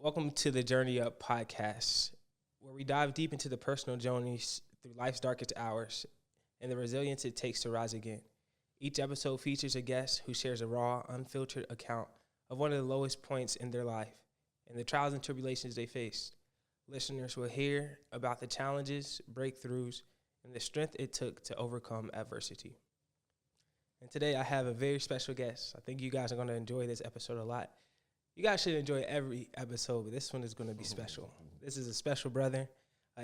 Welcome to the Journey Up podcast, where we dive deep into the personal journeys through life's darkest hours and the resilience it takes to rise again. Each episode features a guest who shares a raw, unfiltered account of one of the lowest points in their life and the trials and tribulations they faced. Listeners will hear about the challenges, breakthroughs, and the strength it took to overcome adversity. And today I have a very special guest. I think you guys are going to enjoy this episode a lot. You guys should enjoy every episode, but this one is going to be special. This is a special brother.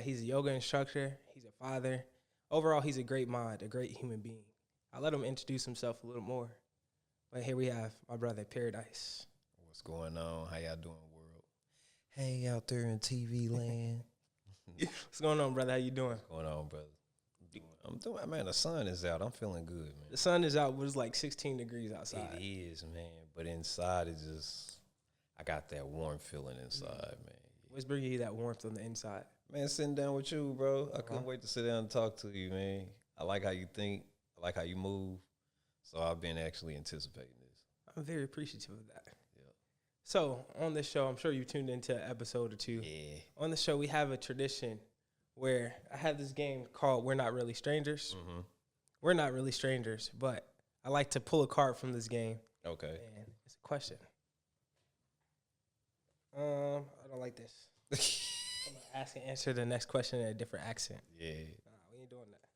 He's a yoga instructor. He's a father. Overall, he's a great mind, a great human being. I'll let him introduce himself a little more. But here we have my brother, Paradise. What's going on? How y'all doing, world? Hey, out there in TV land. What's going on, brother? How you doing? What's going on, brother? I'm doing, man, the sun is out. I'm feeling good, man. The sun is out. It was like 16 degrees outside. It is, man. But inside, it's just, I got that warm feeling inside, man. What's bringing you that warmth on the inside? Man, sitting down with you, bro. I couldn't wait to sit down and talk to you, man. I like how you think. I like how you move. So I've been actually anticipating this. I'm very appreciative of that. Yeah. So on this show, I'm sure you tuned into an episode or two. Yeah. On the show, we have a tradition where I have this game called We're Not Really Strangers. Mm-hmm. We're not really strangers, but I like to pull a card from this game. Okay. And it's a question. I don't like this. I'm going to ask and answer the next question in a different accent. Yeah. Nah, we ain't doing that.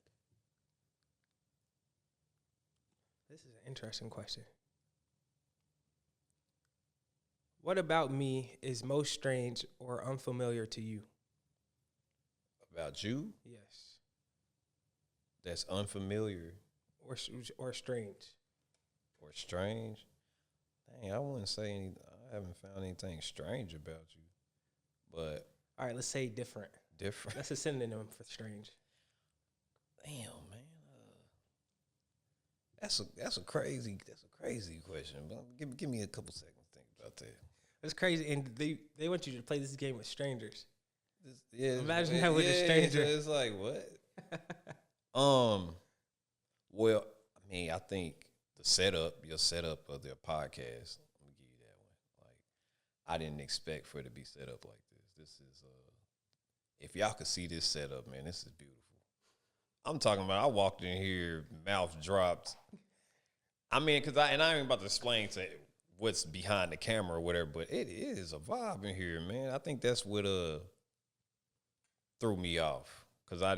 This is an interesting question. What about me is most strange or unfamiliar to you? About you? Yes. That's unfamiliar. Or strange. Or strange? Dang, I wouldn't say I haven't found anything strange about you. But All right, let's say different. different. That's a synonym for strange. Damn, man. That's a crazy question. But give me a couple seconds to think about that. It's crazy, and they want you to play this game with strangers. Imagine Yeah, that with a stranger. It's like what? Well, I mean, I think your setup of their podcast. Let me give you that one. Like, I didn't expect for it to be set up like this. This is if y'all could see this setup, man, this is beautiful. I'm talking about. I walked in here, mouth dropped. I mean, I ain't even about to explain to what's behind the camera or whatever, but it is a vibe in here, man. I think that's what threw me off because I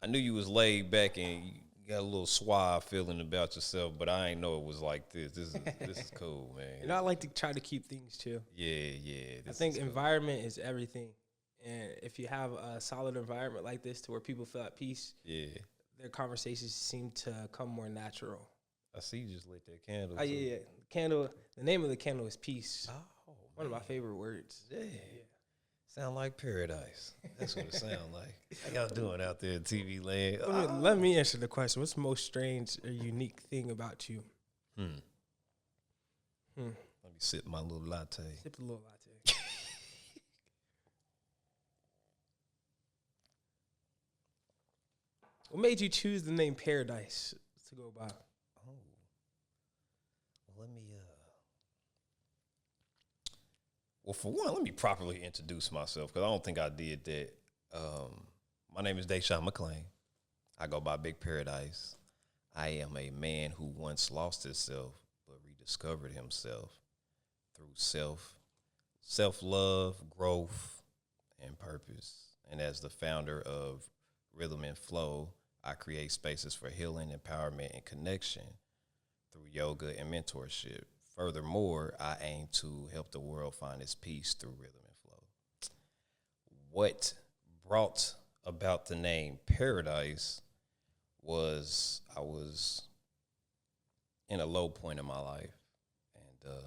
knew you was laid back and you got a little suave feeling about yourself, but I ain't know it was like this. This is cool, man. You know, I like to try to keep things chill. Yeah. I think environment is everything. And if you have a solid environment like this to where people feel at peace, their conversations seem to come more natural. I see you just lit that candle. Oh, yeah. Candle. The name of the candle is peace. Oh, one of my favorite words. Yeah. Sound like paradise. That's what it sound like. How y'all doing out there in TV land? Let me answer the question. What's the most strange or unique thing about you? Let me sip my little latte. Sip the little latte. What made you choose the name Paradise to go by? Oh. Well, Well, for one, let me properly introduce myself because I don't think I did that. My name is Deshaun McClain. I go by Big Paradise. I am a man who once lost himself but rediscovered himself through self-love, growth, and purpose. And as the founder of Rhythm and Flow, I create spaces for healing, empowerment, and connection through yoga and mentorship. Furthermore, I aim to help the world find its peace through rhythm and flow. What brought about the name Paradise was I was in a low point in my life, and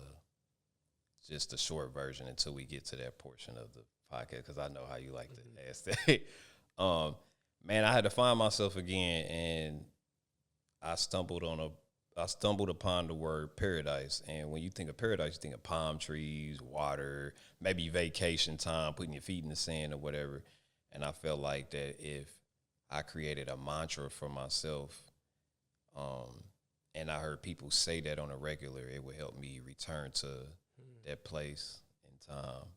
just a short version until we get to that portion of the podcast, because I know how you like to ask that. Man, I had to find myself again, and I stumbled upon the word paradise. And when you think of paradise, you think of palm trees, water, maybe vacation time, putting your feet in the sand or whatever. And I felt like that if I created a mantra for myself, and I heard people say that on a regular, it would help me return to that place and time,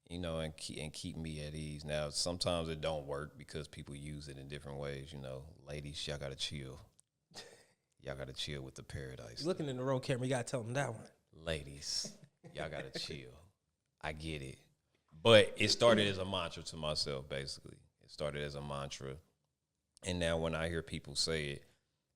you know, and keep me at ease. Now, sometimes it don't work because people use it in different ways. You know, ladies, y'all gotta chill. Y'all gotta chill with the Paradise. You're looking in the wrong camera. You gotta tell them that one. Ladies, y'all gotta chill. I get it, but it started as a mantra to myself. Basically, it started as a mantra, and now when I hear people say it,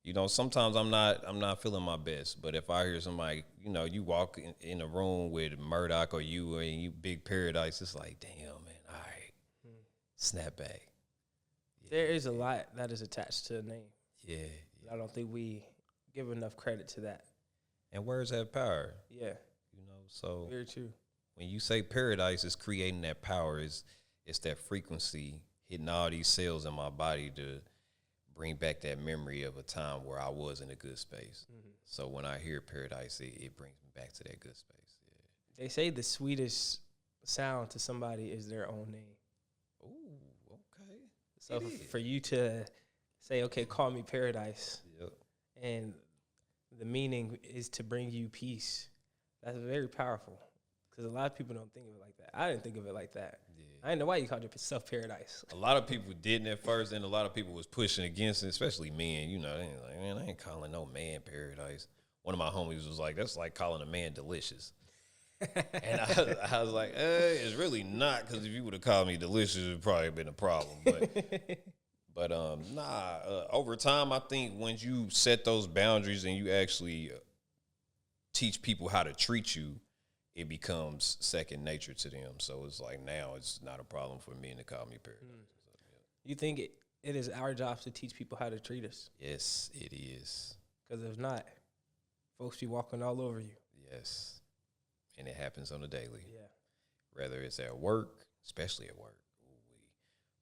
you know, sometimes I'm not feeling my best. But if I hear somebody, you know, you walk in a room with Murdoch or you big Paradise, it's like, damn, man, all right, snap back. Yeah, There is a lot that is attached to the name. Yeah. I don't think we give enough credit to that. And words have power. Yeah. You know, so Very true. when you say Paradise is creating that power, it's that frequency hitting all these cells in my body to bring back that memory of a time where I was in a good space. Mm-hmm. So when I hear Paradise, it brings me back to that good space. Yeah. They say the sweetest sound to somebody is their own name. Ooh, okay. So for you to say, okay, call me Paradise, yep, and the meaning is to bring you peace, that's very powerful. Because a lot of people don't think of it like that. I didn't think of it like that. Yeah. I didn't know why you called yourself Paradise. A lot of people didn't at first, and a lot of people was pushing against it, especially men. You know, they was like, man, I ain't calling no man Paradise. One of my homies was like, that's like calling a man delicious. And I was like, it's really not, because if you would have called me delicious, it would probably have been a problem. But over time, I think when you set those boundaries and you actually teach people how to treat you, it becomes second nature to them. So it's like now it's not a problem for men to call me Paradise. So, yeah. You think it is our job to teach people how to treat us? Yes, it is. Because if not, folks be walking all over you. Yes. And it happens on a daily. Yeah. Whether it's at work, especially at work.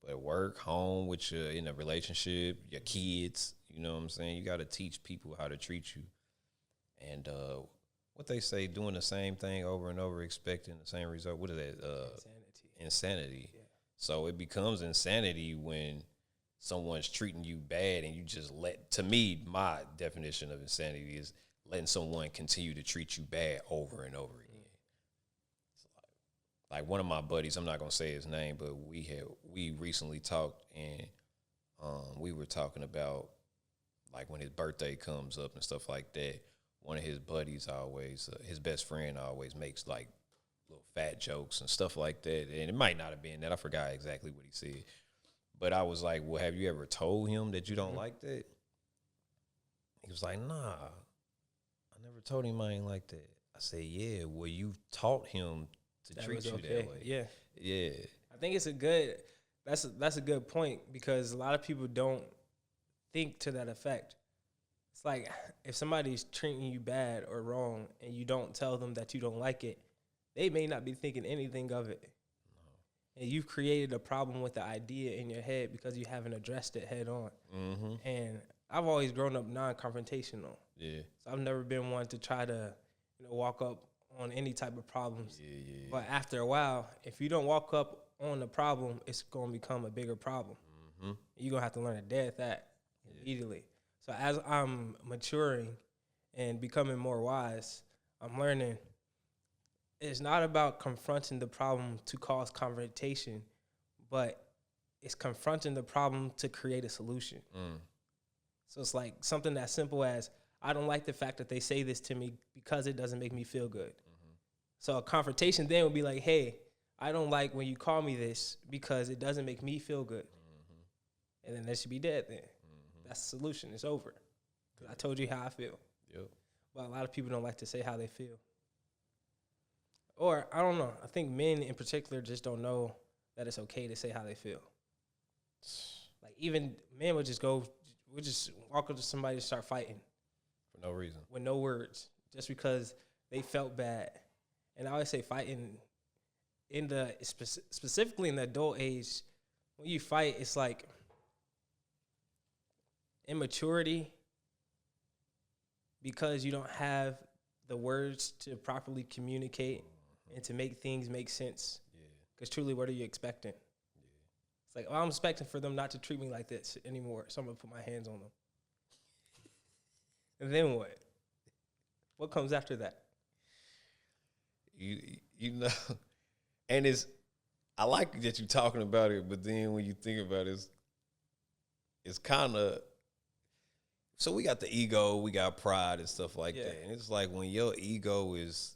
But at work, home, with your, in a relationship, your kids, you know what I'm saying? You got to teach people how to treat you. And what they say, doing the same thing over and over, expecting the same result. What is that? Insanity. Yeah. So it becomes insanity when someone's treating you bad and you just to me, my definition of insanity is letting someone continue to treat you bad over and over again. Like one of my buddies, I'm not gonna say his name, but we recently talked, and we were talking about like when his birthday comes up and stuff like that. One of his buddies always, his best friend always makes like little fat jokes and stuff like that. And it might not have been that. I forgot exactly what he said. But I was like, well, have you ever told him that you don't like that? He was like, nah, I never told him I ain't like that. I said, yeah, well, you've taught him to treat you that way. Yeah. Yeah. I think it's that's a good point, because a lot of people don't think to that effect. It's like if somebody's treating you bad or wrong and you don't tell them that you don't like it, they may not be thinking anything of it. No. And you've created a problem with the idea in your head because you haven't addressed it head on. Mm-hmm. And I've always grown up non-confrontational. Yeah. So I've never been one to try to, walk up on any type of problems. Yeah. But after a while, if you don't walk up on the problem, it's going to become a bigger problem. Mm-hmm. You're going to have to learn to deal with that immediately. So as I'm maturing and becoming more wise, I'm learning it's not about confronting the problem to cause confrontation, but it's confronting the problem to create a solution. Mm. So it's like something as simple as, I don't like the fact that they say this to me because it doesn't make me feel good. Mm-hmm. So a confrontation then would be like, hey, I don't like when you call me this because it doesn't make me feel good. Mm-hmm. And then that should be dead then. Mm-hmm. That's the solution. It's over. Because I told you how I feel. Yep. But a lot of people don't like to say how they feel. Or, I don't know. I think men in particular just don't know that it's okay to say how they feel. Like, even men would just walk up to somebody and start fighting. For no reason. With no words. Just because they felt bad. And I always say fighting specifically in the adult age, when you fight, it's like immaturity because you don't have the words to properly communicate and to make things make sense. Because truly, what are you expecting? It's like, I'm expecting for them not to treat me like this anymore, so I'm going to put my hands on them. And then what? What comes after that? you know, and I like that you're talking about it, but then when you think about it, it's kind of, so we got the ego, we got pride and stuff like that. And it's like when your ego is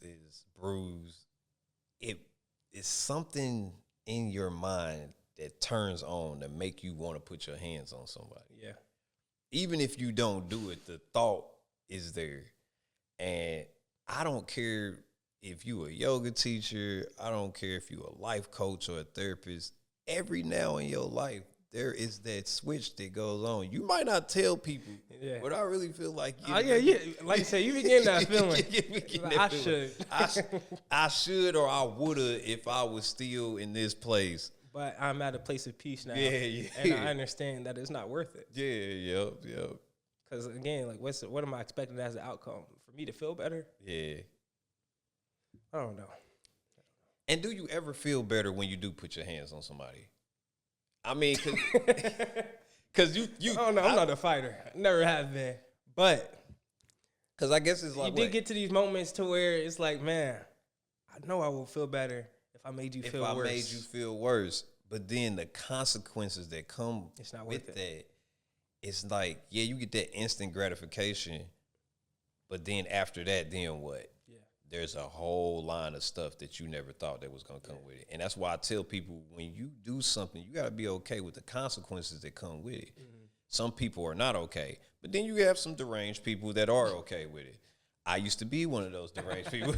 bruised, it's something in your mind that turns on to make you want to put your hands on somebody. Yeah. Even if you don't do it, the thought is there. And I don't care if you a yoga teacher, I don't care if you a life coach or a therapist. Every now in your life, there is that switch that goes on. You might not tell people, but I really feel like like you said, you be getting that feeling. I should, or I woulda if I was still in this place. But I'm at a place of peace now. Yeah. And I understand that it's not worth it. Yeah, yep. Because again, like, what am I expecting as the outcome? For me to feel better? Yeah. I don't know. And do you ever feel better when you do put your hands on somebody? I mean, because you. Oh no, I'm not a fighter. Never have been. But because I guess it's like you did get to these moments to where it's like, man, I know I will feel better if I made you feel worse. If I made you feel worse, but then the consequences that come it's not with worth that, it's like, yeah, you get that instant gratification, but then after that, then what? There's a whole line of stuff that you never thought that was going to come with it. And that's why I tell people, when you do something, you got to be okay with the consequences that come with it. Mm-hmm. Some people are not okay, but then you have some deranged people that are okay with it. I used to be one of those deranged people.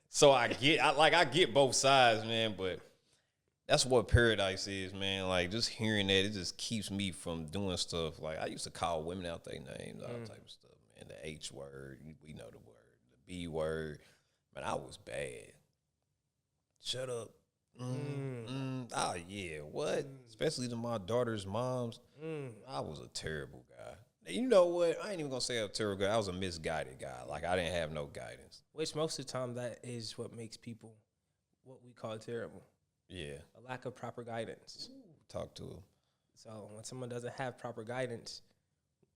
So I get both sides, man, but that's what Paradise is, man. Like, just hearing that, it just keeps me from doing stuff. Like, I used to call women out their names, all type of stuff, man. The H word, we know the word. The B word. Man, I was bad. Shut up. Oh, yeah, what? Especially to my daughter's moms. I was a terrible guy. You know what? I ain't even going to say I'm a terrible guy. I was a misguided guy. Like, I didn't have no guidance. Which most of the time, that is what makes people what we call terrible. Yeah. A lack of proper guidance. Ooh, talk to them. So when someone doesn't have proper guidance,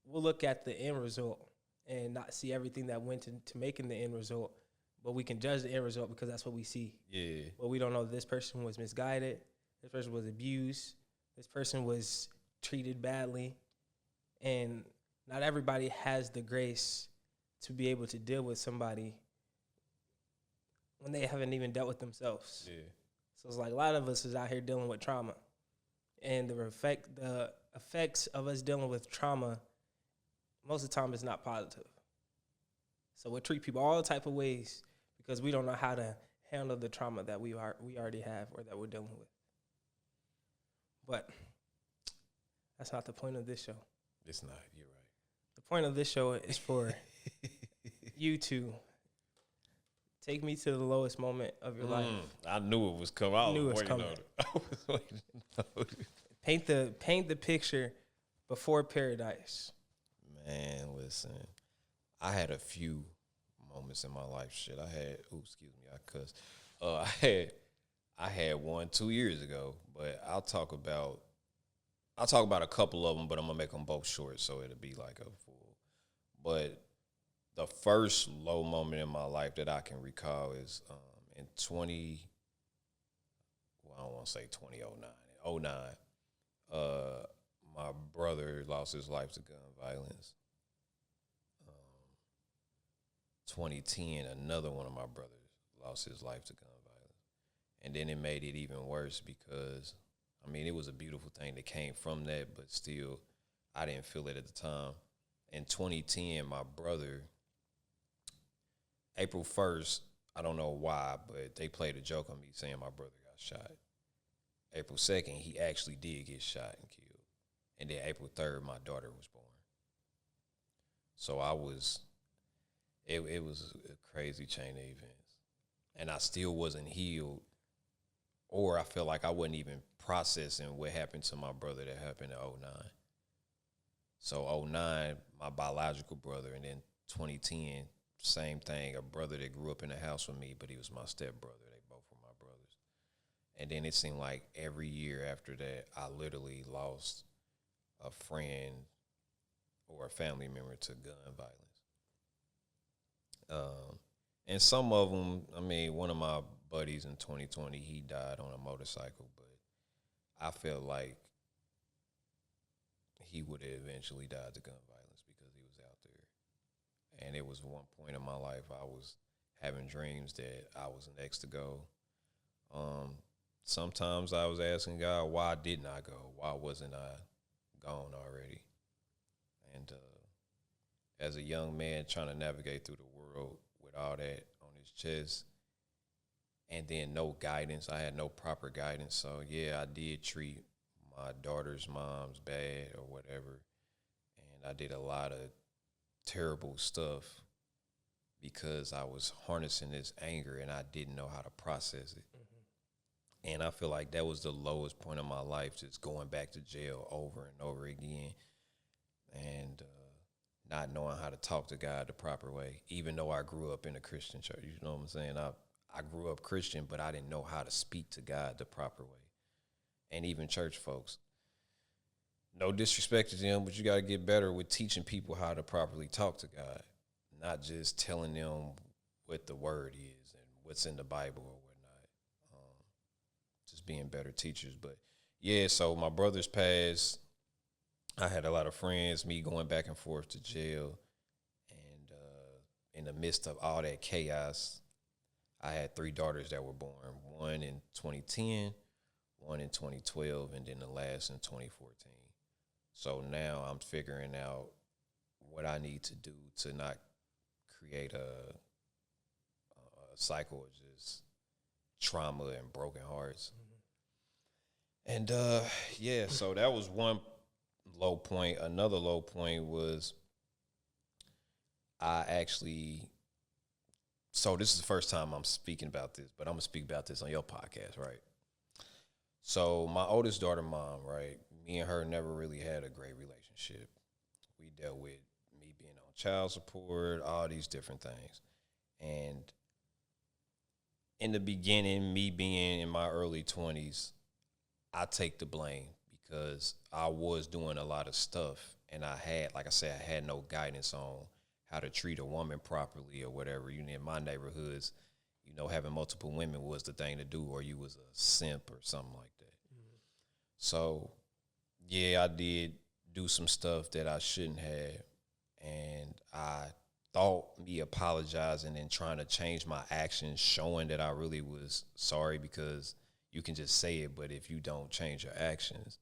we'll look at the end result and not see everything that went into making the end result. But we can judge the end result because that's what we see. Yeah. But we don't know this person was misguided. This person was abused. This person was treated badly. And not everybody has the grace to be able to deal with somebody when they haven't even dealt with themselves. Yeah. So it's like a lot of us is out here dealing with trauma. And the effects of us dealing with trauma, most of the time, is not positive. So we'll treat people all type of ways because we don't know how to handle the trauma that we already have or that we're dealing with. But that's not the point of this show. It's not. You're right. The point of this show is for you to take me to the lowest moment of your life. I knew it was coming. I was waiting on it. Paint the picture before Paradise. Man, listen. I had a few moments in my life. Shit, I cussed. I had one 2 years ago, but I'll talk about a couple of them, but I'm gonna make them both short, so it'll be like a full. But the first low moment in my life that I can recall is in I don't want to say 2009. My brother lost his life to gun violence. 2010, another one of my brothers lost his life to gun violence. And then it made it even worse because, I mean, it was a beautiful thing that came from that, but still, I didn't feel it at the time. In 2010, my brother, April 1st, I don't know why, but they played a joke on me saying my brother got shot. April 2nd, he actually did get shot and killed. And then April 3rd, my daughter was born. So it was a crazy chain of events. And I still wasn't healed, or I felt like I wasn't even processing what happened to my brother that happened in 2009. So 2009, my biological brother, and then 2010, same thing, a brother that grew up in the house with me, but he was my stepbrother. They both were my brothers. And then it seemed like every year after that, I literally lost a friend or a family member to gun violence. And some of them, I mean, one of my buddies in 2020, he died on a motorcycle, but I felt like he would have eventually died to gun violence because he was out there. And it was one point in my life I was having dreams that I was next to go. Sometimes I was asking God, why didn't I go? Why wasn't I gone already? And as a young man trying to navigate through the world with all that on his chest, and then no guidance, I had no proper guidance. So yeah, I did treat my daughter's mom's bad or whatever, and I did a lot of terrible stuff because I was harnessing this anger and I didn't know how to process it. And I feel like that was the lowest point of my life, just going back to jail over and over again, and not knowing how to talk to God the proper way, even though I grew up in a Christian church. You know what I'm saying? I grew up Christian, but I didn't know how to speak to God the proper way. And even church folks, no disrespect to them, but you got to get better with teaching people how to properly talk to God, not just telling them what the word is and what's in the Bible or whatnot. Just being better teachers. But yeah, so my brother's passed. I had a lot of friends, me going back and forth to jail. And in the midst of all that chaos, I had 3 daughters that were born, one in 2010, one in 2012, and then the last in 2014. So now I'm figuring out what I need to do to not create a cycle of just trauma and broken hearts. And yeah, so that was one low point. Another low point was so this is the first time I'm speaking about this, but I'm going to speak about this on your podcast, right? So my oldest daughter, mom, right, me and her never really had a great relationship. We dealt with me being on child support, all these different things. And in the beginning, me being in my early 20s, I take the blame because I was doing a lot of stuff. And I had no guidance on how to treat a woman properly or whatever. You know, in my neighborhoods, having multiple women was the thing to do, or you was a simp or something like that. Mm-hmm. So, yeah, I did do some stuff that I shouldn't have. And I thought me apologizing and trying to change my actions, showing that I really was sorry, because you can just say it, but if you don't change your actions,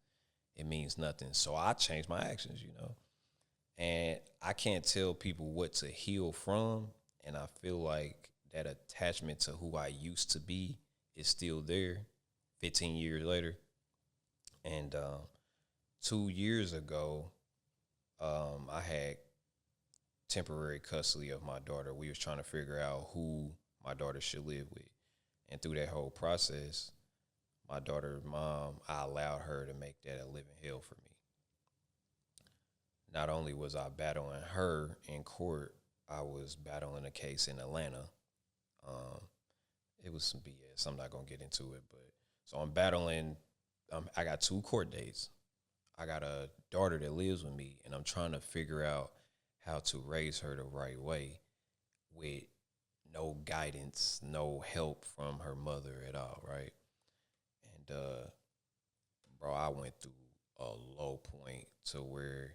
it means nothing. So I changed my actions, And I can't tell people what to heal from, and I feel like that attachment to who I used to be is still there 15 years later. And 2 years ago, I had temporary custody of my daughter. We was trying to figure out who my daughter should live with. And through that whole process, my daughter's mom, I allowed her to make that a living hell for me. Not only was I battling her in court, I was battling a case in Atlanta. It was some BS. I'm not going to get into it. But so I'm battling. I got 2 court dates. I got a daughter that lives with me, and I'm trying to figure out how to raise her the right way with no guidance, no help from her mother at all, right? And, bro, I went through a low point to where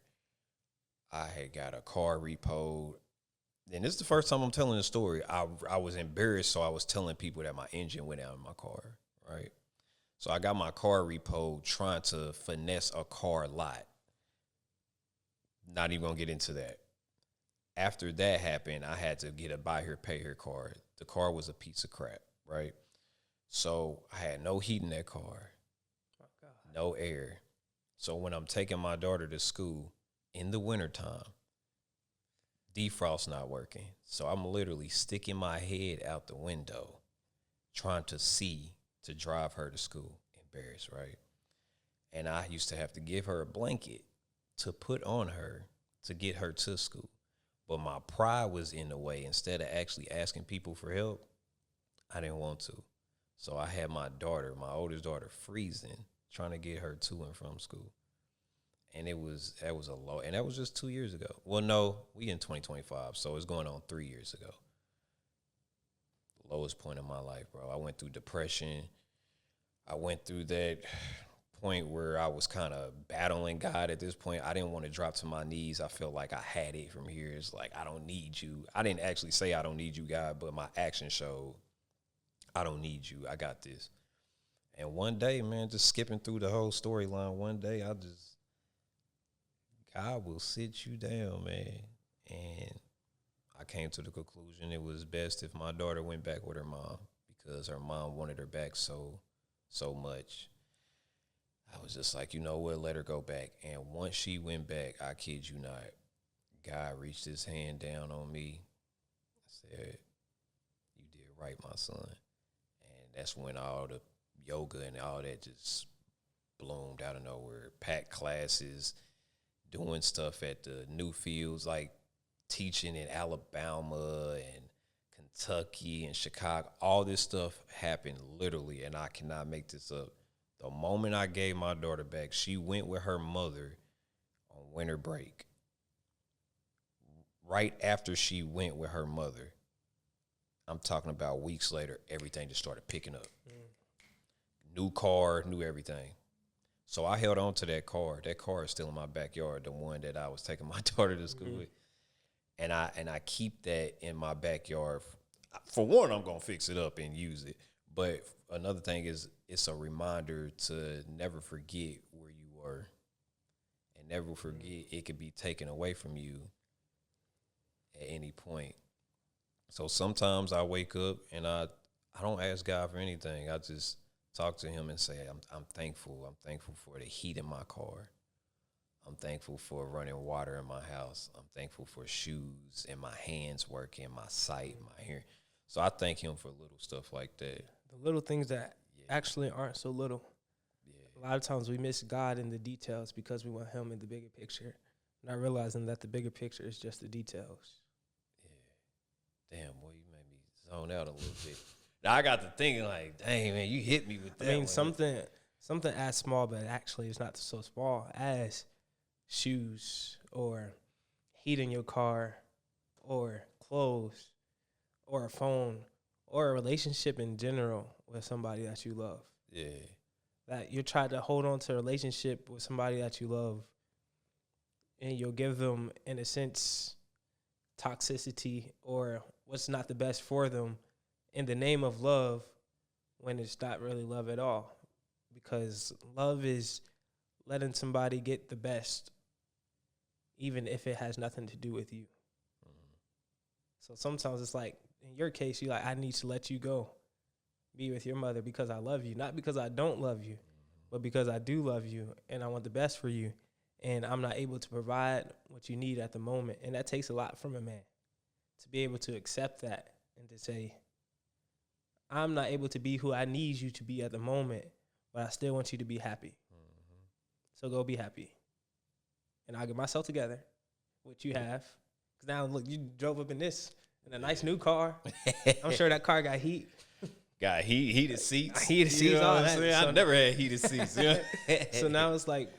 I had got a car repoed. And this is the first time I'm telling the story. I was embarrassed, so I was telling people that my engine went out in my car, right? So I got my car repoed trying to finesse a car lot. Not even going to get into that. After that happened, I had to get a buy here, pay here car. The car was a piece of crap, right? So I had no heat in that car, no air. So when I'm taking my daughter to school in the wintertime, defrost not working. So I'm literally sticking my head out the window trying to see to drive her to school. Embarrassed, right? And I used to have to give her a blanket to put on her to get her to school. But my pride was in the way. Instead of actually asking people for help, I didn't want to. So I had my daughter, my oldest daughter, freezing, trying to get her to and from school. And that was a low, and that was just 2 years ago. Well, no, we in 2025, so it's going on 3 years ago. lowest point of my life, bro. I went through depression. I went through that point where I was kind of battling God at this point. I didn't want to drop to my knees. I felt like I had it from here. It's like, I don't need you. I didn't actually say I don't need you, God, but my action showed I don't need you. I got this. And one day, man, just skipping through the whole storyline, one day God will sit you down, man. And I came to the conclusion it was best if my daughter went back with her mom because her mom wanted her back so much. I was just like, you know what, let her go back. And once she went back, I kid you not, God reached his hand down on me. I said, you did right, my son. And that's when all the yoga and all that just bloomed out of nowhere. Packed classes, doing stuff at the new fields, like teaching in Alabama and Kentucky and Chicago. All this stuff happened literally, and I cannot make this up. The moment I gave my daughter back, she went with her mother on winter break. Right after she went with her mother, I'm talking about weeks later, everything just started picking up. New car, new everything. So I held on to that car. That car is still in my backyard, the one that I was taking my daughter to school with. And I keep that in my backyard. For one, I'm going to fix it up and use it. But another thing is it's a reminder to never forget where you were and never forget it could be taken away from you at any point. So sometimes I wake up and I don't ask God for anything. I just talk to him and say, I'm thankful. I'm thankful for the heat in my car. I'm thankful for running water in my house. I'm thankful for shoes and my hands working, my sight, my hearing. So I thank him for little stuff like that. The little things that actually aren't so little. Yeah. A lot of times we miss God in the details because we want him in the bigger picture, not realizing that the bigger picture is just the details. Yeah. Damn, boy, you made me zone out a little bit. Now I got to thinking like, dang, man, you hit me with that. I mean, something as small, but actually it's not so small as shoes or heat in your car or clothes or a phone or a relationship in general with somebody that you love. Yeah. That you're trying to hold on to a relationship with somebody that you love, and you'll give them, in a sense, toxicity or what's not the best for them in the name of love when it's not really love at all. Because love is letting somebody get the best, even if it has nothing to do with you. So sometimes it's like, in your case, you're like, I need to let you go. Be with your mother because I love you. Not because I don't love you, but because I do love you and I want the best for you. And I'm not able to provide what you need at the moment. And that takes a lot from a man to be able to accept that and to say, I'm not able to be who I need you to be at the moment, but I still want you to be happy. So go be happy. And I'll get myself together, which you have. Because now, look, you drove up in a nice new car. I'm sure that car got heat. Got heated seats. Heated seats, all that. So I never had heated seats. Yeah. So now it's like,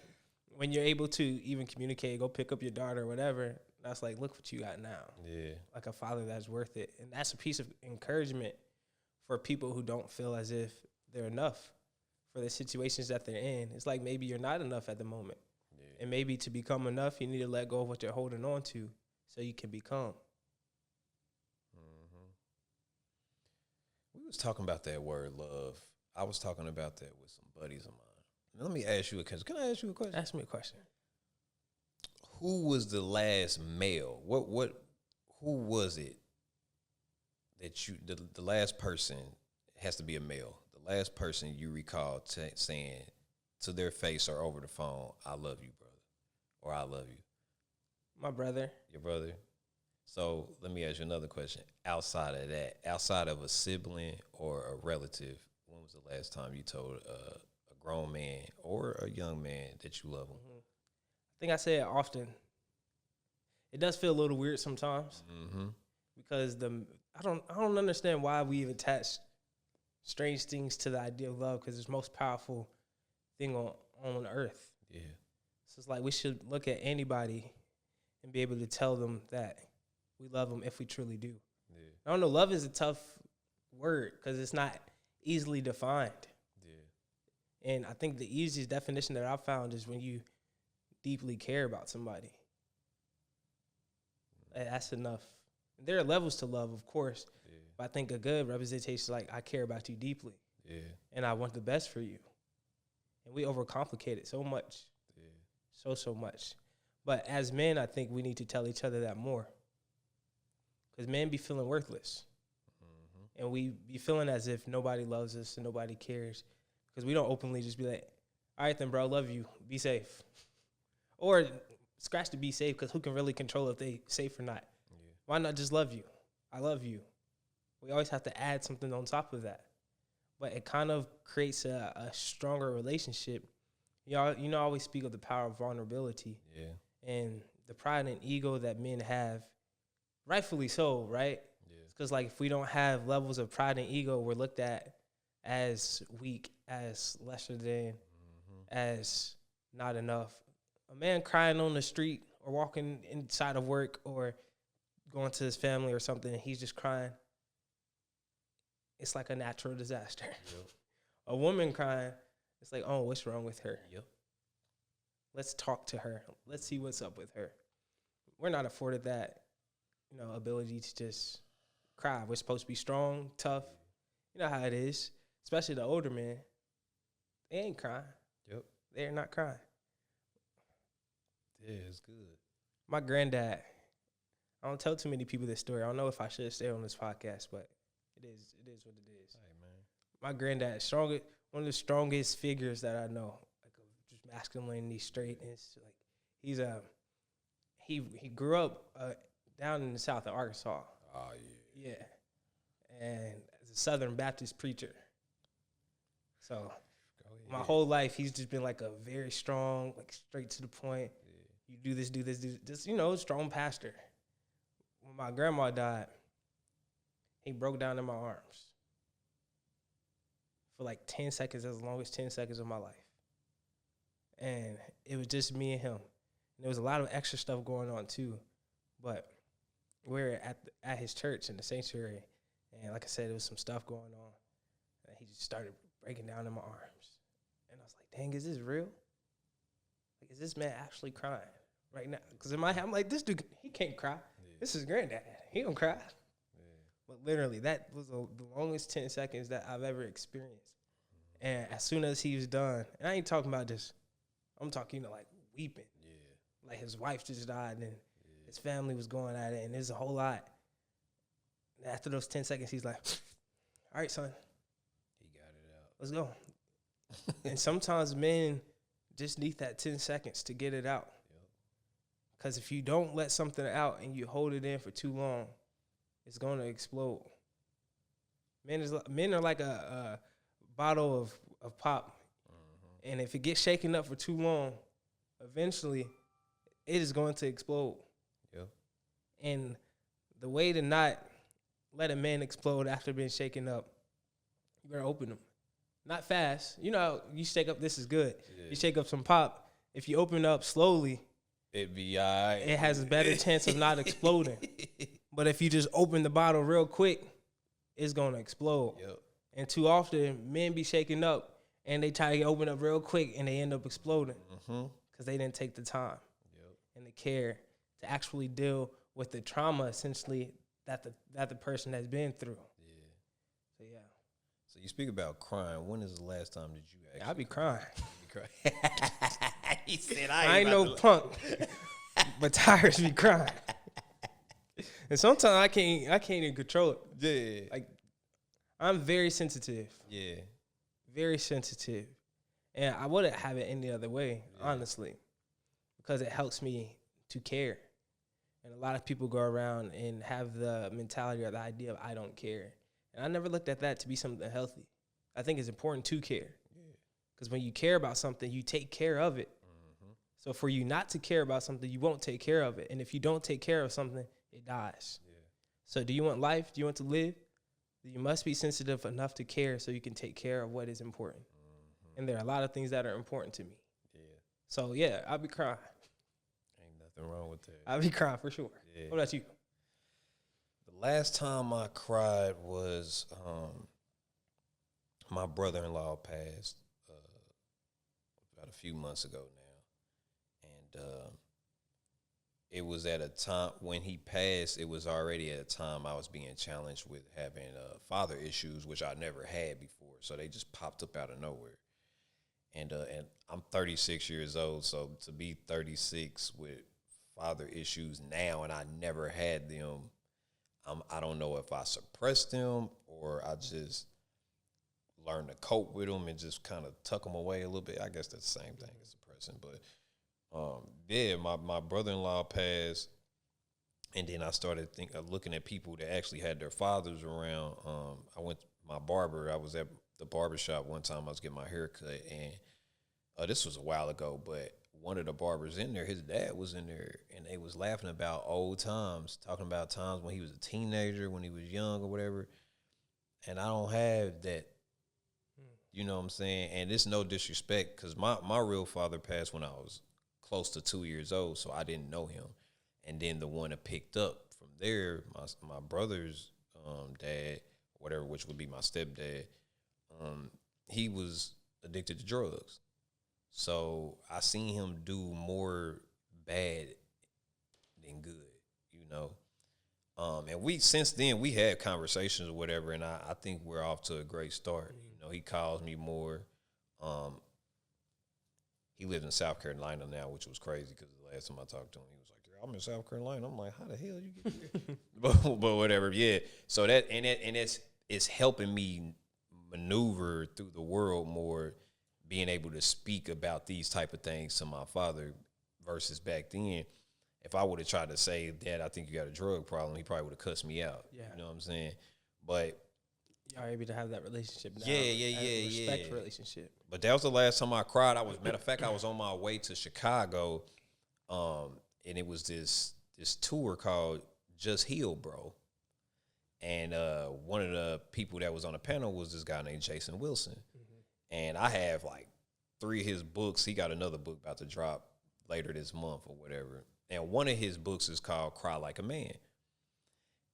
when you're able to even communicate, go pick up your daughter or whatever, that's like, look what you got now. Yeah. Like a father that's worth it. And that's a piece of encouragement for people who don't feel as if they're enough for the situations that they're in. It's like maybe you're not enough at the moment. Yeah. And maybe to become enough, you need to let go of what you're holding on to so you can become. We was talking about that word love. I was talking about that with some buddies of mine. Let me ask you a question. Can I ask you a question? Ask me a question. Who was the last male? Who was it that you, the last person, has to be a male, the last person you recall saying to their face or over the phone, I love you, brother, or I love you? My brother. Your brother? So let me ask you another question. Outside of that, outside of a sibling or a relative, when was the last time you told a grown man or a young man that you love him? I think I say it often. It does feel a little weird sometimes because I don't understand why we even attach strange things to the idea of love, because it's the most powerful thing on earth. Yeah. So it's like we should look at anybody and be able to tell them that we love them if we truly do. Yeah. I don't know. Love is a tough word because it's not easily defined. Yeah. And I think the easiest definition that I've found is when you deeply care about somebody. That's enough. There are levels to love, of course, but I think a good representation is like, I care about you deeply. Yeah. And I want the best for you. And we overcomplicate it so much. Yeah. So much. But as men, I think we need to tell each other that more. Because men be feeling worthless. Mm-hmm. And we be feeling as if nobody loves us and nobody cares. Because we don't openly just be like, all right then, bro, love you. Be safe. Or scratch the be safe, because who can really control if they safe or not? Yeah. Why not just love you? I love you. We always have to add something on top of that. But it kind of creates a stronger relationship. I always speak of the power of vulnerability. Yeah. And the pride and ego that men have, rightfully so, right? Yeah. Because like if we don't have levels of pride and ego, we're looked at as weak, as lesser than, as not enough. A man crying on the street or walking inside of work or going to his family or something, and he's just crying, it's like a natural disaster. Yep. A woman crying, it's like, oh, what's wrong with her? Yep. Let's talk to her. Let's see what's up with her. We're not afforded that, ability to just cry. We're supposed to be strong, tough. You know how it is, especially the older men. They ain't crying. Yep. They're not crying. Yeah, it's good. My granddad, I don't tell too many people this story. I don't know if I should stay on this podcast, but it is what it is. Hey, man. My granddad, one of the strongest figures that I know, like just masculinity, straightness. Like he's he grew up down in the south of Arkansas. Oh yeah. Yeah, and as a Southern Baptist preacher. So my whole life he's just been like a very strong, like straight to the point. You do this, strong pastor. When my grandma died, he broke down in my arms for like 10 seconds, as long as 10 seconds of my life. And it was just me and him. And there was a lot of extra stuff going on too. But we're at his church in the sanctuary. And like I said, there was some stuff going on. And he just started breaking down in my arms. And I was like, dang, is this real? Like, is this man actually crying right now? Because in my head, I'm like, this dude, he can't cry. Yeah. This is granddad. He don't cry. Yeah. But literally, that was the longest 10 seconds that I've ever experienced. Mm-hmm. And as soon as he was done, and I ain't talking about just, I'm talking, like weeping. Yeah. Like his wife just died and his family was going at it, and there's a whole lot. And after those 10 seconds, he's like, all right, son. He got it out. Let's go. And sometimes men just need that 10 seconds to get it out. Because if you don't let something out and you hold it in for too long, it's going to explode. Men are like a bottle of pop. Mm-hmm. And if it gets shaken up for too long, eventually it is going to explode. Yep. And the way to not let a man explode after being shaken up, you better open them. Not fast. You shake up, this is good. Yeah. You shake up some pop. If you open up slowly, it be all right. It has a better chance of not exploding. But if you just open the bottle real quick, it's going to explode. Yep. And too often, men be shaking up, and they try to open up real quick, and they end up exploding because they didn't take the time and the care to actually deal with the trauma, essentially, that the person has been through. Yeah. So, yeah. So you speak about crying. When is the last time that you actually? I be crying. He said, I ain't no punk, but Tyrus be crying. And sometimes I can't even control it. Yeah. Like, I'm very sensitive. Yeah. Very sensitive. And I wouldn't have it any other way, honestly, because it helps me to care. And a lot of people go around and have the mentality or the idea of I don't care. And I never looked at that to be something healthy. I think it's important to care. Because when you care about something, you take care of it. Mm-hmm. So for you not to care about something, you won't take care of it. And if you don't take care of something, it dies. Yeah. So do you want life? Do you want to live? You must be sensitive enough to care so you can take care of what is important. Mm-hmm. And there are a lot of things that are important to me. Yeah. So, yeah, I'll be crying. Ain't nothing wrong with that. I'll be crying for sure. Yeah. What about you? The Last time I cried was my brother-in-law passed about a few months ago now, and it was at a time when he passed. It was already at a time I was being challenged with having father issues, which I never had before. So they just popped up out of nowhere. And I'm 36 years old, so to be 36 with father issues now, and I never had them, I don't know if I suppressed them or I just learned to cope with them and just kind of tuck them away a little bit. I guess that's the same thing as suppressing, but yeah, my brother-in-law passed, and then I started looking at people that actually had their fathers around. I went to my barber. I was at the barbershop one time. I was getting my hair cut, and this was a while ago, but one of the barbers in there, his dad was in there, and they was laughing about old times, talking about times when he was a teenager, when he was young or whatever, and I don't have that. You know what I'm saying? And it's no disrespect, because my real father passed when I was close to 2 years old, so I didn't know him. And then the one that picked up from there, my brother's dad, whatever, which would be my stepdad, he was addicted to drugs. So I seen him do more bad than good, you know. And since then we had conversations or whatever, and I think we're off to a great start. You know, he calls me more. He lives in South Carolina now, which was crazy because the last time I talked to him, he was like, "I'm in South Carolina." I'm like, "How the hell you get here?" but whatever, yeah. So it's helping me maneuver through the world more, being able to speak about these type of things to my father versus back then. If I would have tried to say, "Dad, I think you got a drug problem," he probably would have cussed me out. Yeah. You know what I'm saying? But y'all able to have that relationship now. Yeah. Respectful relationship. But that was the last time I cried. Matter of fact, I was on my way to Chicago, and it was this tour called Just Heal, Bro. And one of the people that was on the panel was this guy named Jason Wilson. Mm-hmm. And I have like 3 of his books. He got another book about to drop later this month or whatever. And one of his books is called Cry Like a Man.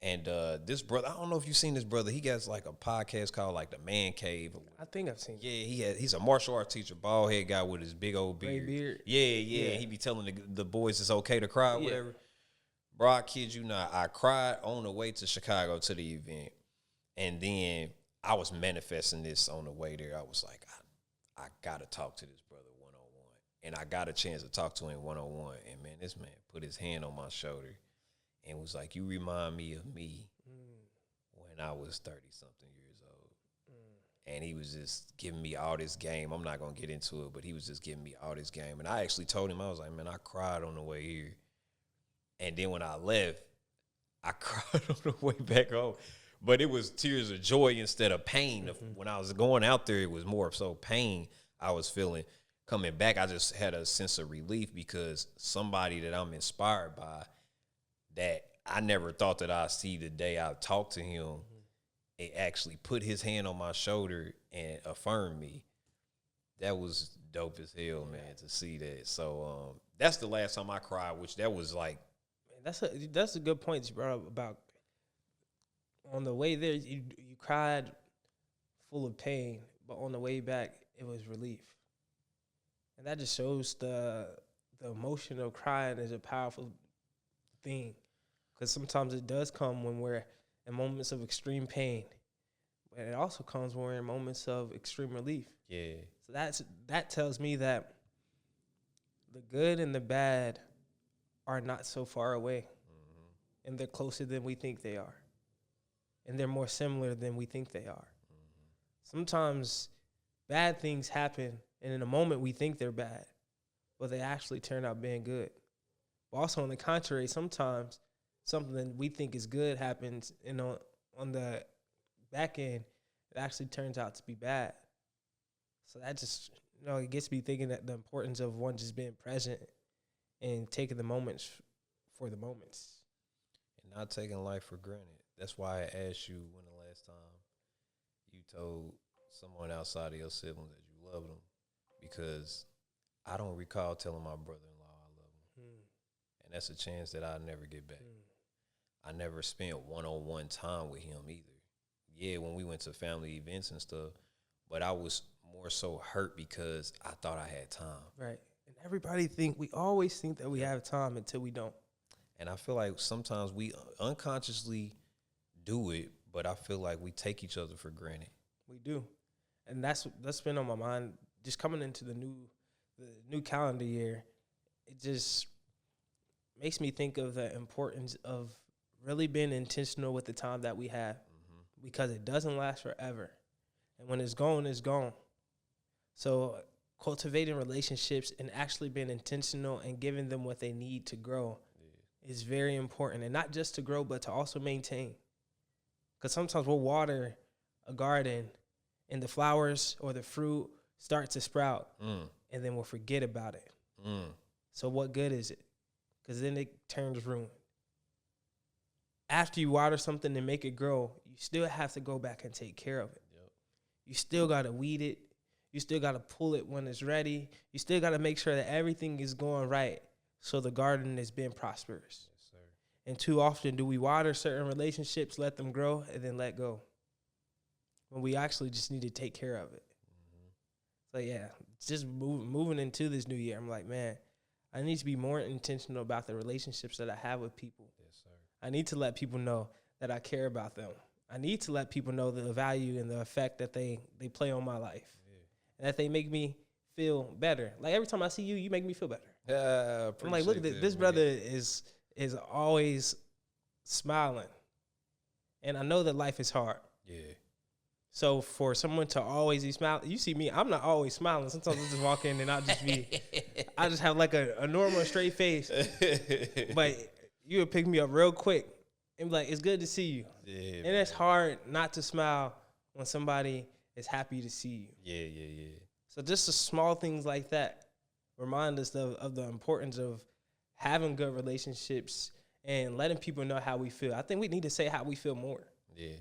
And this brother, I don't know if you've seen this brother. He got like a podcast called like The Man Cave. I think I've seen it. Yeah, he's a martial arts teacher, bald head guy with his big old beard. Gray beard. Yeah. He be telling the boys it's okay to cry or whatever. Bro, I kid you not. I cried on the way to Chicago to the event. And then I was manifesting this on the way there. I was like, I got to talk to this brother one-on-one. And I got a chance to talk to him one-on-one. And, man, this man put his hand on my shoulder and was like, "You remind me of me when I was 30-something years old." And he was just giving me all this game. I'm not going to get into it, but he was just giving me all this game. And I actually told him, I was like, "Man, I cried on the way here." And then when I left, I cried on the way back home. But it was tears of joy instead of pain. Mm-hmm. When I was going out there, it was more so pain I was feeling. Coming back, I just had a sense of relief because somebody that I'm inspired by, that I never thought that I'd see the day I talked to him, it actually put his hand on my shoulder and affirmed me. That was dope as hell, man, to see that. So that's the last time I cried, which that was like. That's a good point you brought up about on the way there, you cried full of pain, but on the way back, it was relief. And that just shows the emotion of crying is a powerful thing, because sometimes it does come when we're in moments of extreme pain, but it also comes when we're in moments of extreme relief. Yeah. So that tells me that the good and the bad are not so far away, and they're closer than we think they are, and they're more similar than we think they are. Sometimes bad things happen, and in a moment we think they're bad, but they actually turn out being good. But also on the contrary, sometimes something we think is good happens, and on the back end, it actually turns out to be bad. So that just, it gets me thinking that the importance of one just being present and taking the moments for the moments. And not taking life for granted. That's why I asked you when the last time you told someone outside of your siblings that you love them, because I don't recall telling my brother-in-law I love him. And that's a chance that I'll never get back. I never spent one-on-one time with him either. Yeah, when we went to family events and stuff, but I was more so hurt because I thought I had time. Right. And we always think that we have time until we don't. And I feel like sometimes we unconsciously do it, but I feel like we take each other for granted. We do. And that's been on my mind just coming into the new calendar year. It just makes me think of the importance of really being intentional with the time that we have, because it doesn't last forever. And when it's gone, it's gone. So cultivating relationships and actually being intentional and giving them what they need to grow is very important. And not just to grow, but to also maintain. Because sometimes we'll water a garden and the flowers or the fruit start to sprout, and then we'll forget about it. So what good is it? Because then it turns ruined. After you water something and make it grow, you still have to go back and take care of it. Yep. You still got to weed it. You still got to pull it when it's ready. You still got to make sure that everything is going right so the garden is being prosperous. Yes, sir. And too often do we water certain relationships, let them grow, and then let go, when we actually just need to take care of it. So, yeah, just moving into this new year, I'm like, man, I need to be more intentional about the relationships that I have with people. Yes, sir. I need to let people know that I care about them. I need to let people know the value and the effect that they play on my life. And that they make me feel better. Like, every time I see you, you make me feel better. I'm like, look at this brother is always smiling. And I know that life is hard. Yeah. So for someone to always be smiling, you see me, I'm not always smiling. Sometimes I just walk in and I just have like a normal straight face. But you would pick me up real quick and be like, it's good to see you. Yeah, and it's hard not to smile when somebody is happy to see you. Yeah. So just the small things like that remind us of the importance of having good relationships and letting people know how we feel. I think we need to say how we feel more. Yeah.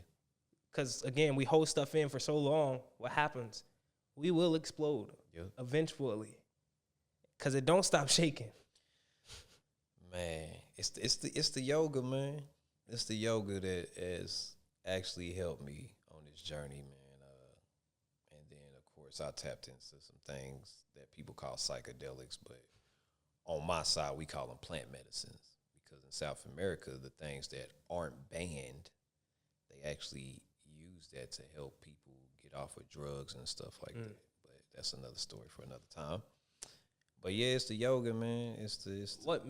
Because, again, we hold stuff in for so long, what happens? We will explode eventually, because it don't stop shaking. Man, it's the yoga, man. It's the yoga that has actually helped me on this journey, man. And then, of course, I tapped into some things that people call psychedelics, but on my side, we call them plant medicines, because in South America, the things that aren't banned, they actually use that to help people get off of drugs and stuff like that. But that's another story for another time. But yeah, it's the yoga, man. It's the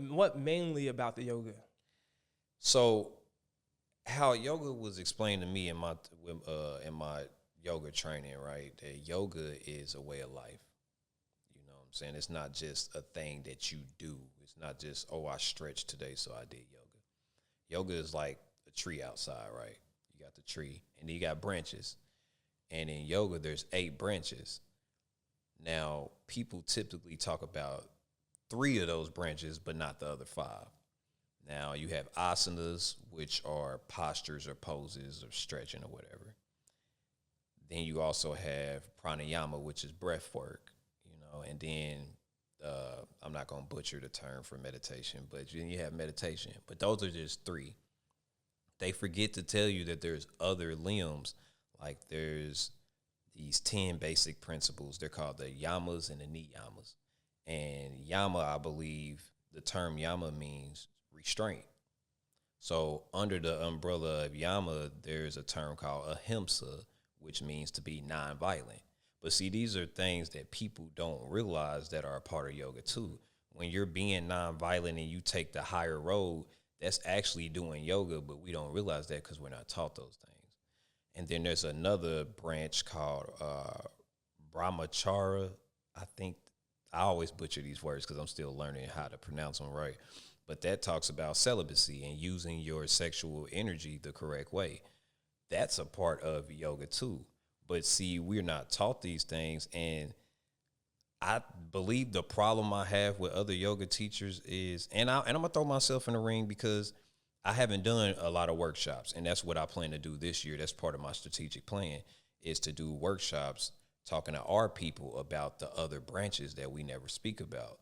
what mainly about the yoga? So how yoga was explained to me in my yoga training, right? That yoga is a way of life. You know what I'm saying? It's not just a thing that you do. It's not just, oh, I stretched today, so I did yoga. Yoga is like a tree outside, right? You got the tree, and then you got branches. And in yoga, there's 8 branches. Now, people typically talk about 3 of those branches, but not the other 5. Now, you have asanas, which are postures or poses or stretching or whatever. Then you also have pranayama, which is breath work, you know, and then I'm not going to butcher the term for meditation, but then you have meditation. But those are just 3. They forget to tell you that there's other limbs, like there's these 10 basic principles. They're called the yamas and the niyamas. And yama, I believe, the term yama means restraint. So under the umbrella of yama, there's a term called ahimsa, which means to be nonviolent. But see, these are things that people don't realize that are a part of yoga too. When you're being nonviolent and you take the higher road, that's actually doing yoga, but we don't realize that because we're not taught those things. And then there's another branch called brahmachara. I think I always butcher these words because I'm still learning how to pronounce them right. But that talks about celibacy and using your sexual energy the correct way. That's a part of yoga too. But see, we're not taught these things. And I believe the problem I have with other yoga teachers is, and I'm going to throw myself in the ring because I haven't done a lot of workshops, and that's what I plan to do this year. That's part of my strategic plan, is to do workshops talking to our people about the other branches that we never speak about.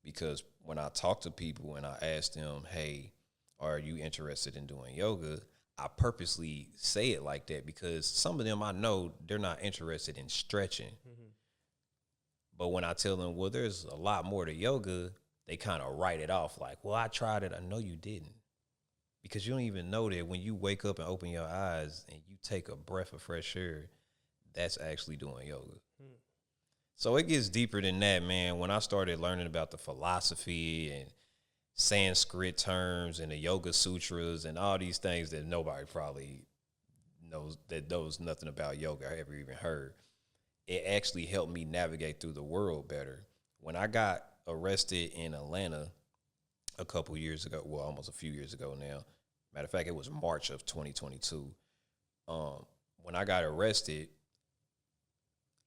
Because when I talk to people and I ask them, hey, are you interested in doing yoga? I purposely say it like that because some of them I know they're not interested in stretching. Mm-hmm. But when I tell them, well, there's a lot more to yoga, they kind of write it off like, well, I tried it. I know you didn't. Because you don't even know that when you wake up and open your eyes and you take a breath of fresh air, that's actually doing yoga. So it gets deeper than that, man. When I started learning about the philosophy and Sanskrit terms and the Yoga Sutras and all these things that nobody probably knows nothing about yoga or ever even heard, it actually helped me navigate through the world better. When I got arrested in Atlanta a couple years ago, well, almost a few years ago now. Matter of fact, it was March of 2022. When I got arrested,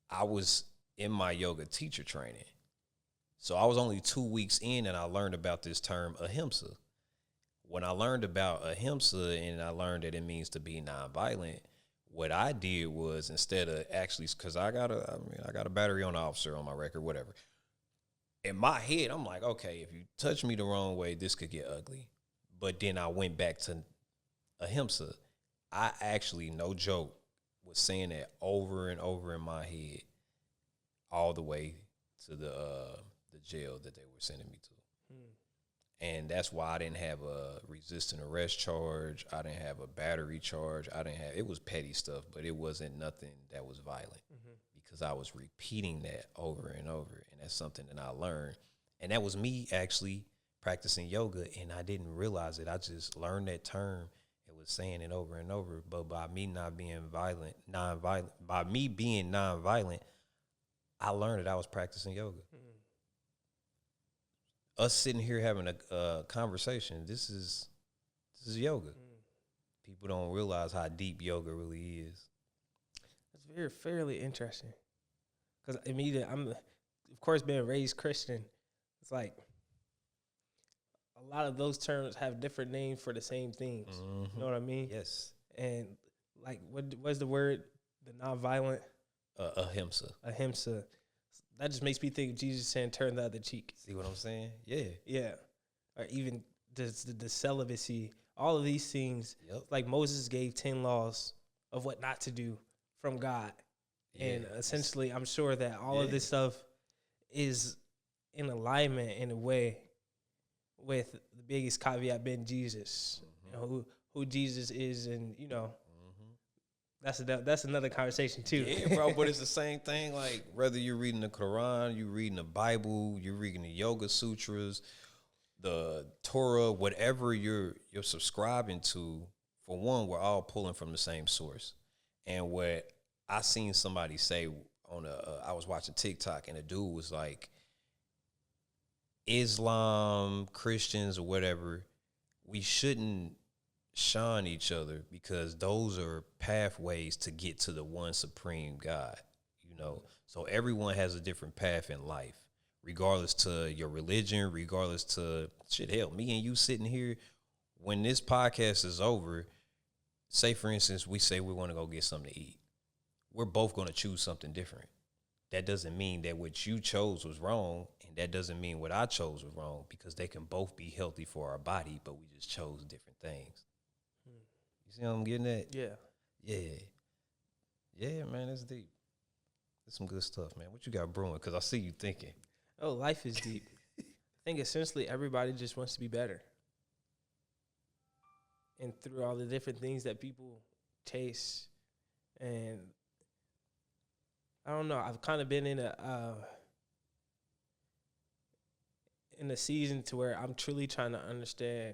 I was in my yoga teacher training. So I was only 2 weeks in and I learned about this term ahimsa. When I learned about ahimsa and I learned that it means to be nonviolent, what I did was instead of actually, because I got a battery on the officer on my record, whatever. In my head, I'm like, okay, if you touch me the wrong way, this could get ugly. But then I went back to ahimsa. I actually, no joke, was saying that over and over in my head all the way to the jail that they were sending me to. And that's why I didn't have a resisting arrest charge. I didn't have a battery charge. It was petty stuff, but it wasn't nothing that was violent because I was repeating that over and over. And that's something that I learned. And that was me actually practicing yoga, and I didn't realize it. I just learned that term and was saying it over and over. But by me not being by me being nonviolent, I learned that I was practicing yoga. Us sitting here having a conversation, this is yoga. People don't realize how deep yoga really is. That's fairly interesting. Because I'm, of course, being raised Christian, it's like a lot of those terms have different names for the same things. You know what I mean? Yes. And like, what's the word? The nonviolent? Ahimsa. Ahimsa. That just makes me think of Jesus saying, turn the other cheek. See what I'm saying? Yeah. Yeah. Or even the celibacy. All of these things. Yep. Like Moses gave 10 laws of what not to do from God. Yeah. And essentially, I'm sure that all of this stuff is in alignment in a way with the biggest caveat being Jesus. You know, who Jesus is, and, you know, that's another conversation too. Yeah, bro, but it's the same thing. Like, whether you're reading the Quran, you're reading the Bible, you're reading the Yoga Sutras, the Torah, whatever you're subscribing to, for one, we're all pulling from the same source. And what I seen somebody say on I was watching TikTok, and a dude was like, Islam, Christians, or whatever, we shouldn't shun each other because those are pathways to get to the one supreme God, you know. So everyone has a different path in life, regardless to your religion, regardless to hell, me and you sitting here, when this podcast is over, say for instance, we say we want to go get something to eat. We're both going to choose something different. That doesn't mean that what you chose was wrong, and that doesn't mean what I chose was wrong, because they can both be healthy for our body, but we just chose different things. You see what I'm getting at? Yeah. Yeah, man, that's deep. That's some good stuff, man. What you got brewing? Because I see you thinking. Oh, life is deep. I think essentially everybody just wants to be better. And through all the different things that people chase, and I don't know, I've kind of been in a season to where I'm truly trying to understand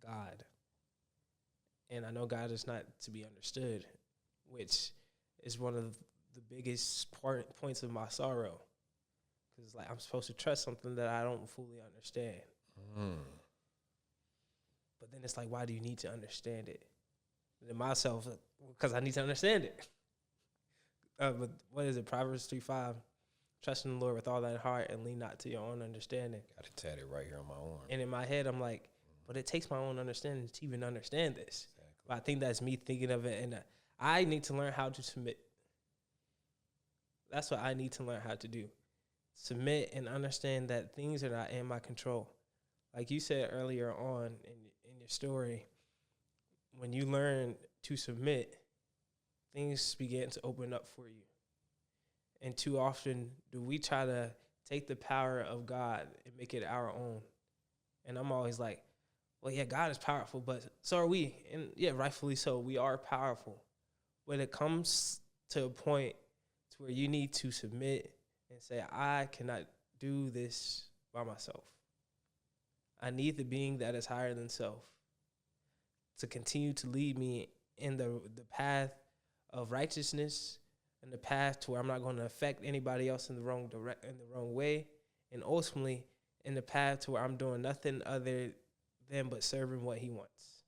God. And I know God is not to be understood, which is one of the biggest points of my sorrow. Because like, I'm supposed to trust something that I don't fully understand. But then it's like, why do you need to understand it? And then myself, because I need to understand it. But what is it? Proverbs 3:5. Trust in the Lord with all thine heart and lean not to your own understanding. Got it tatted right here on my arm. And in my head, I'm like, but it takes my own understanding to even understand this. Exactly. But I think that's me thinking of it, and I need to learn how to submit. That's what I need to learn how to do. Submit and understand that things are not in my control. Like you said earlier on in your story, when you learn to submit, things begin to open up for you. And too often do we try to take the power of God and make it our own. And I'm always like, well, yeah, God is powerful, but so are we. And yeah, rightfully so, we are powerful. When it comes to a point to where you need to submit and say, I cannot do this by myself. I need the being that is higher than self to continue to lead me in the path of righteousness and the path to where I'm not going to affect anybody else in the wrong way, and ultimately in the path to where I'm doing nothing other than but serving what he wants.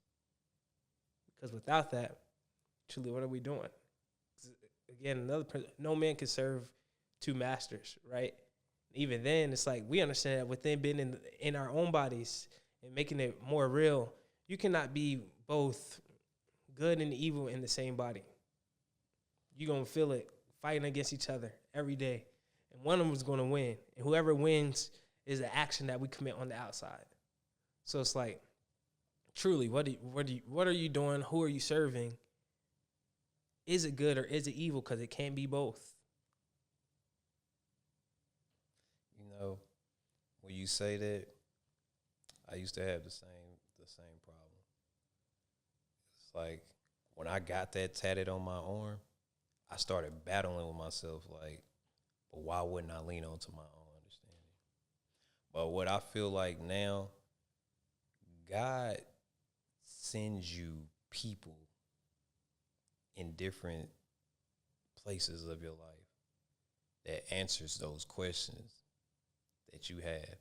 Because without that, truly, what are we doing? Again, no man can serve two masters, right? Even then, it's like we understand that within being in our own bodies and making it more real, you cannot be both good and evil in the same body. You're going to feel it fighting against each other every day. And one of them is going to win. And whoever wins is the action that we commit on the outside. So it's like, truly, what are you doing? Who are you serving? Is it good or is it evil? Because it can't be both. You know, when you say that, I used to have the same problem. It's like when I got that tatted on my arm, I started battling with myself like, but why wouldn't I lean onto my own understanding? But what I feel like now, God sends you people in different places of your life that answers those questions that you have.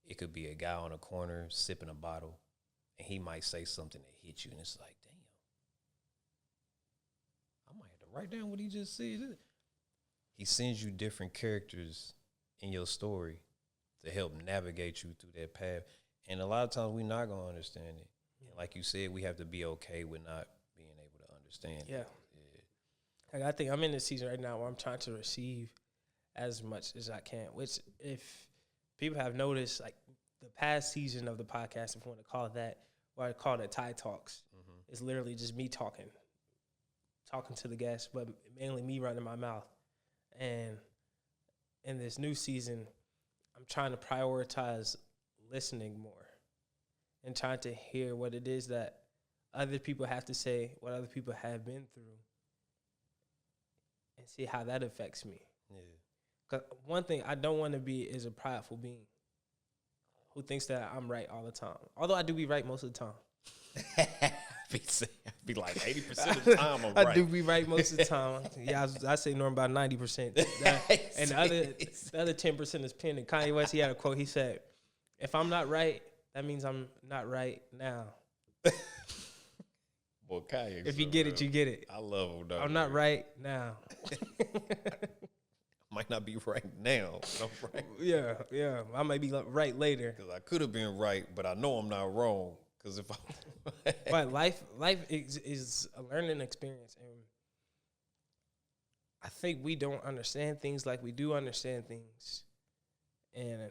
It could be a guy on a corner sipping a bottle, and he might say something that hits you, and it's like, damn, I might have to write down what he just said. He sends you different characters in your story to help navigate you through that path. And a lot of times we're not going to understand it. And like you said, we have to be okay with not being able to understand Yeah. it. Like I think I'm in this season right now where I'm trying to receive as much as I can, which if people have noticed, like the past season of the podcast, if you want to call it that, or I call it Tide Talks, it's literally just me talking to the guests, but mainly me running my mouth. And in this new season, I'm trying to prioritize listening more and trying to hear what it is that other people have to say, what other people have been through, and see how that affects me. Yeah. Because one thing I don't want to be is a prideful being who thinks that I'm right all the time. Although I do be right most of the time. I'd be like 80% of the time I'm right. I do be right most of the time. Yeah, I say norm about 90%. And the other 10% is pending. Kanye West, he had a quote. He said, if I'm not right, that means I'm not right now. Boy, Kanye, if you get it, you get it. I love him, though. I'm not right now. Might not be right now, but I'm right. Yeah. I might be right later. Because I could have been right, but I know I'm not wrong. Because if I... But life is a learning experience. And I think we don't understand things like we do understand things. And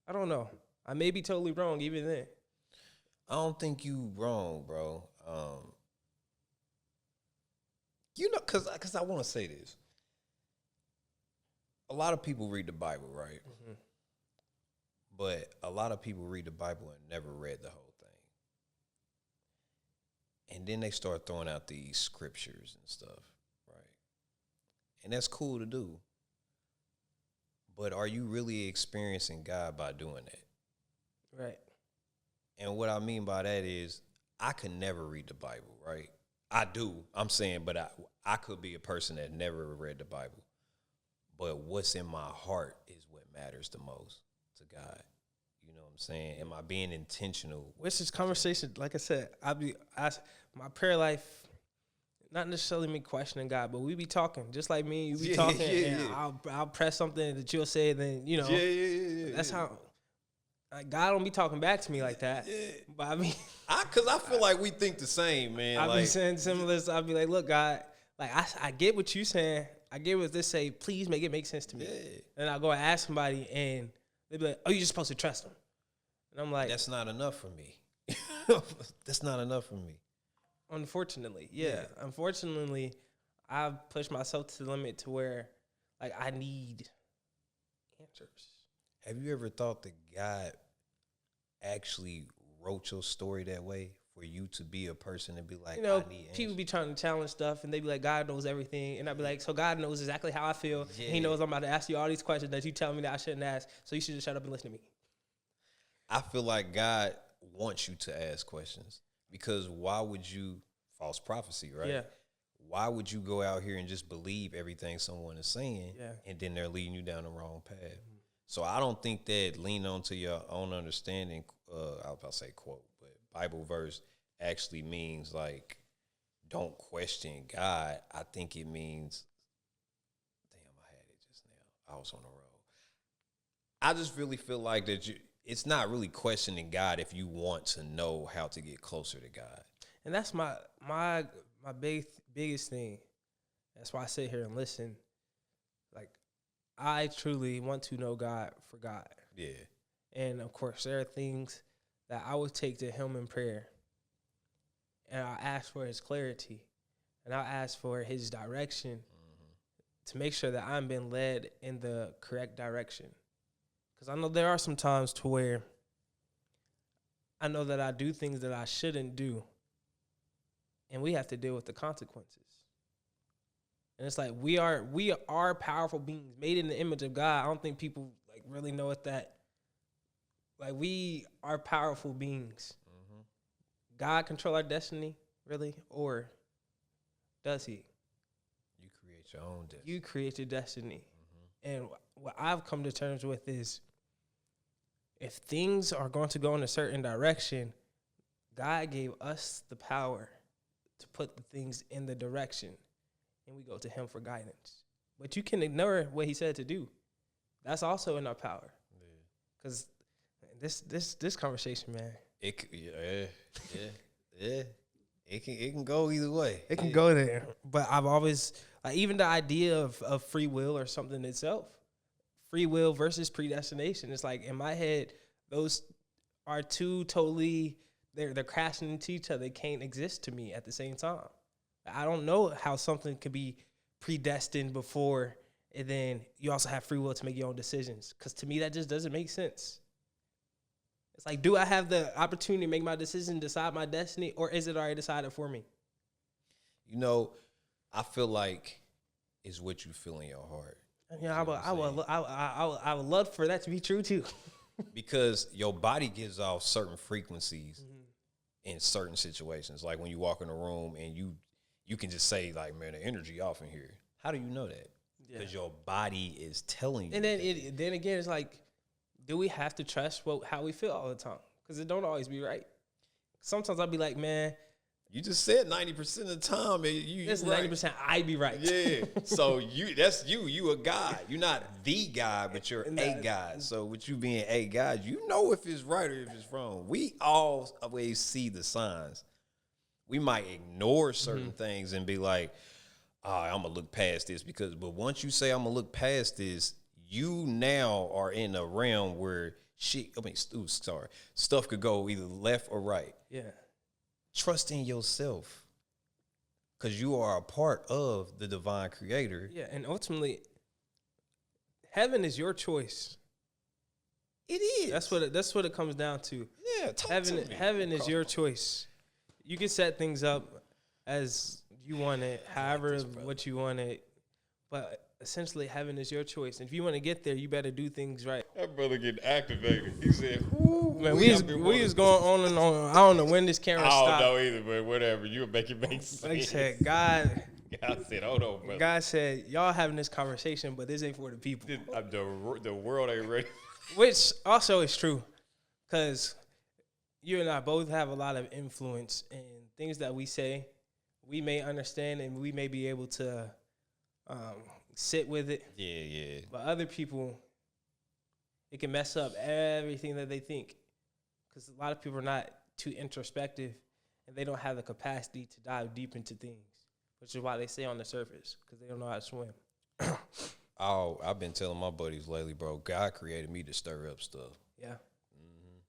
I don't know. I may be totally wrong even then. I don't think you wrong, bro. You know, because I want to say this. A lot of people read the Bible, right? Mm-hmm. But a lot of people read the Bible and never read the whole thing. And then they start throwing out these scriptures and stuff, right? And that's cool to do. But are you really experiencing God by doing that? Right. And what I mean by that is I could never read the Bible, right? I do. I'm saying, but I could be a person that never read the Bible. But what's in my heart is what matters the most to God. You know what I'm saying? Am I being intentional? Which is conversation, like I said, my prayer life, not necessarily me questioning God, but we be talking. Just like me, you be talking, and I'll press something that you'll say, then, you know. Yeah. That's how, like, God don't be talking back to me like that. Yeah. But I mean. Because I feel like we think the same, man. I be saying similar, so I'll be like, look, God, like, I get what you saying. I get what this say. Please make it make sense to me. Yeah. And I'll go and ask somebody, and they be like, oh, you're just supposed to trust them. And I'm like. That's not enough for me. That's not enough for me. Unfortunately, yeah. Unfortunately, I've pushed myself to the limit to where, like, I need answers. Have you ever thought that God actually wrote your story that way for you to be a person and be like, You know, I need people answers? be trying to challenge stuff, and they be like, God knows everything. And I be like, so God knows exactly how I feel. Yeah. And he knows I'm about to ask you all these questions that you tell me that I shouldn't ask. So you should just shut up and listen to me. I feel like God wants you to ask questions, because why would you, false prophecy, right? Yeah. Why would you go out here and just believe everything someone is saying, Yeah. and then they're leading you down the wrong path? So I don't think that lean on to your own understanding, I was about to say quote, but Bible verse actually means like, don't question God. I think it means, damn, I had it just now. I was on the road. I just really feel like that it's not really questioning God if you want to know how to get closer to God. And that's my biggest thing. That's why I sit here and listen. Like, I truly want to know God for God. Yeah. And of course, there are things that I would take to him in prayer. And I'll ask for his clarity. And I'll ask for his direction to make sure that I'm being led in the correct direction. Because I know there are some times to where I know that I do things that I shouldn't do. And we have to deal with the consequences. And it's like we are powerful beings made in the image of God. I don't think people like really know what that. Like, we are powerful beings. Mm-hmm. God control our destiny, really, or does he? You create your own destiny. You create your destiny. Mm-hmm. And what I've come to terms with is, if things are going to go in a certain direction, God gave us the power to put the things in the direction, and we go to him for guidance. But you can ignore what he said to do. That's also in our power. Because this conversation, man. It can go either way. It can go there. But I've always, like, even the idea of free will or something itself, free will versus predestination. It's like, in my head, those are two totally, they're crashing into each other. They can't exist to me at the same time. I don't know how something could be predestined before, and then you also have free will to make your own decisions. Because to me, that just doesn't make sense. It's like, do I have the opportunity to make my decision, decide my destiny, or is it already decided for me? You know, I feel like it's what you feel in your heart. Yeah, I would love for that to be true too. Because your body gives off certain frequencies in certain situations. Like when you walk in a room and you can just say, like, man, the energy off in here. How do you know that? Because your body is telling you. And then again, it's like, do we have to trust how we feel all the time? Because it don't always be right. Sometimes I'll be like, man, you just said 90% of the time, man. It's 90% I be right. Yeah. So that's you. You a God. You're not the God, but you're a God. So with you being a God, you know if it's right or if it's wrong. We always see the signs. We might ignore certain things and be like, I'm going to look past this. But once you say I'm going to look past this, you now are in a realm where stuff could go either left or right. Yeah. Trust in yourself, because you are a part of the divine creator. Yeah, and ultimately, heaven is your choice. It is. That's what it comes down to. Yeah, heaven is your choice. You can set things up as you want it, however what you want it, but essentially, heaven is your choice. And if you want to get there, you better do things right. That brother getting activated. He said, man, we is going on and on. I don't know when this camera stopped. I don't know either, but whatever. You make it make sense. Like I said, God said, hold on, brother. God said, y'all having this conversation, but this ain't for the people. The world ain't ready. Which also is true, because you and I both have a lot of influence in things that we say. We may understand and we may be able to sit with it. Yeah. But other people, it can mess up everything that they think, because a lot of people are not too introspective and they don't have the capacity to dive deep into things, which is why they stay on the surface, because they don't know how to swim. I've been telling my buddies lately, bro, God created me to stir up stuff. Yeah.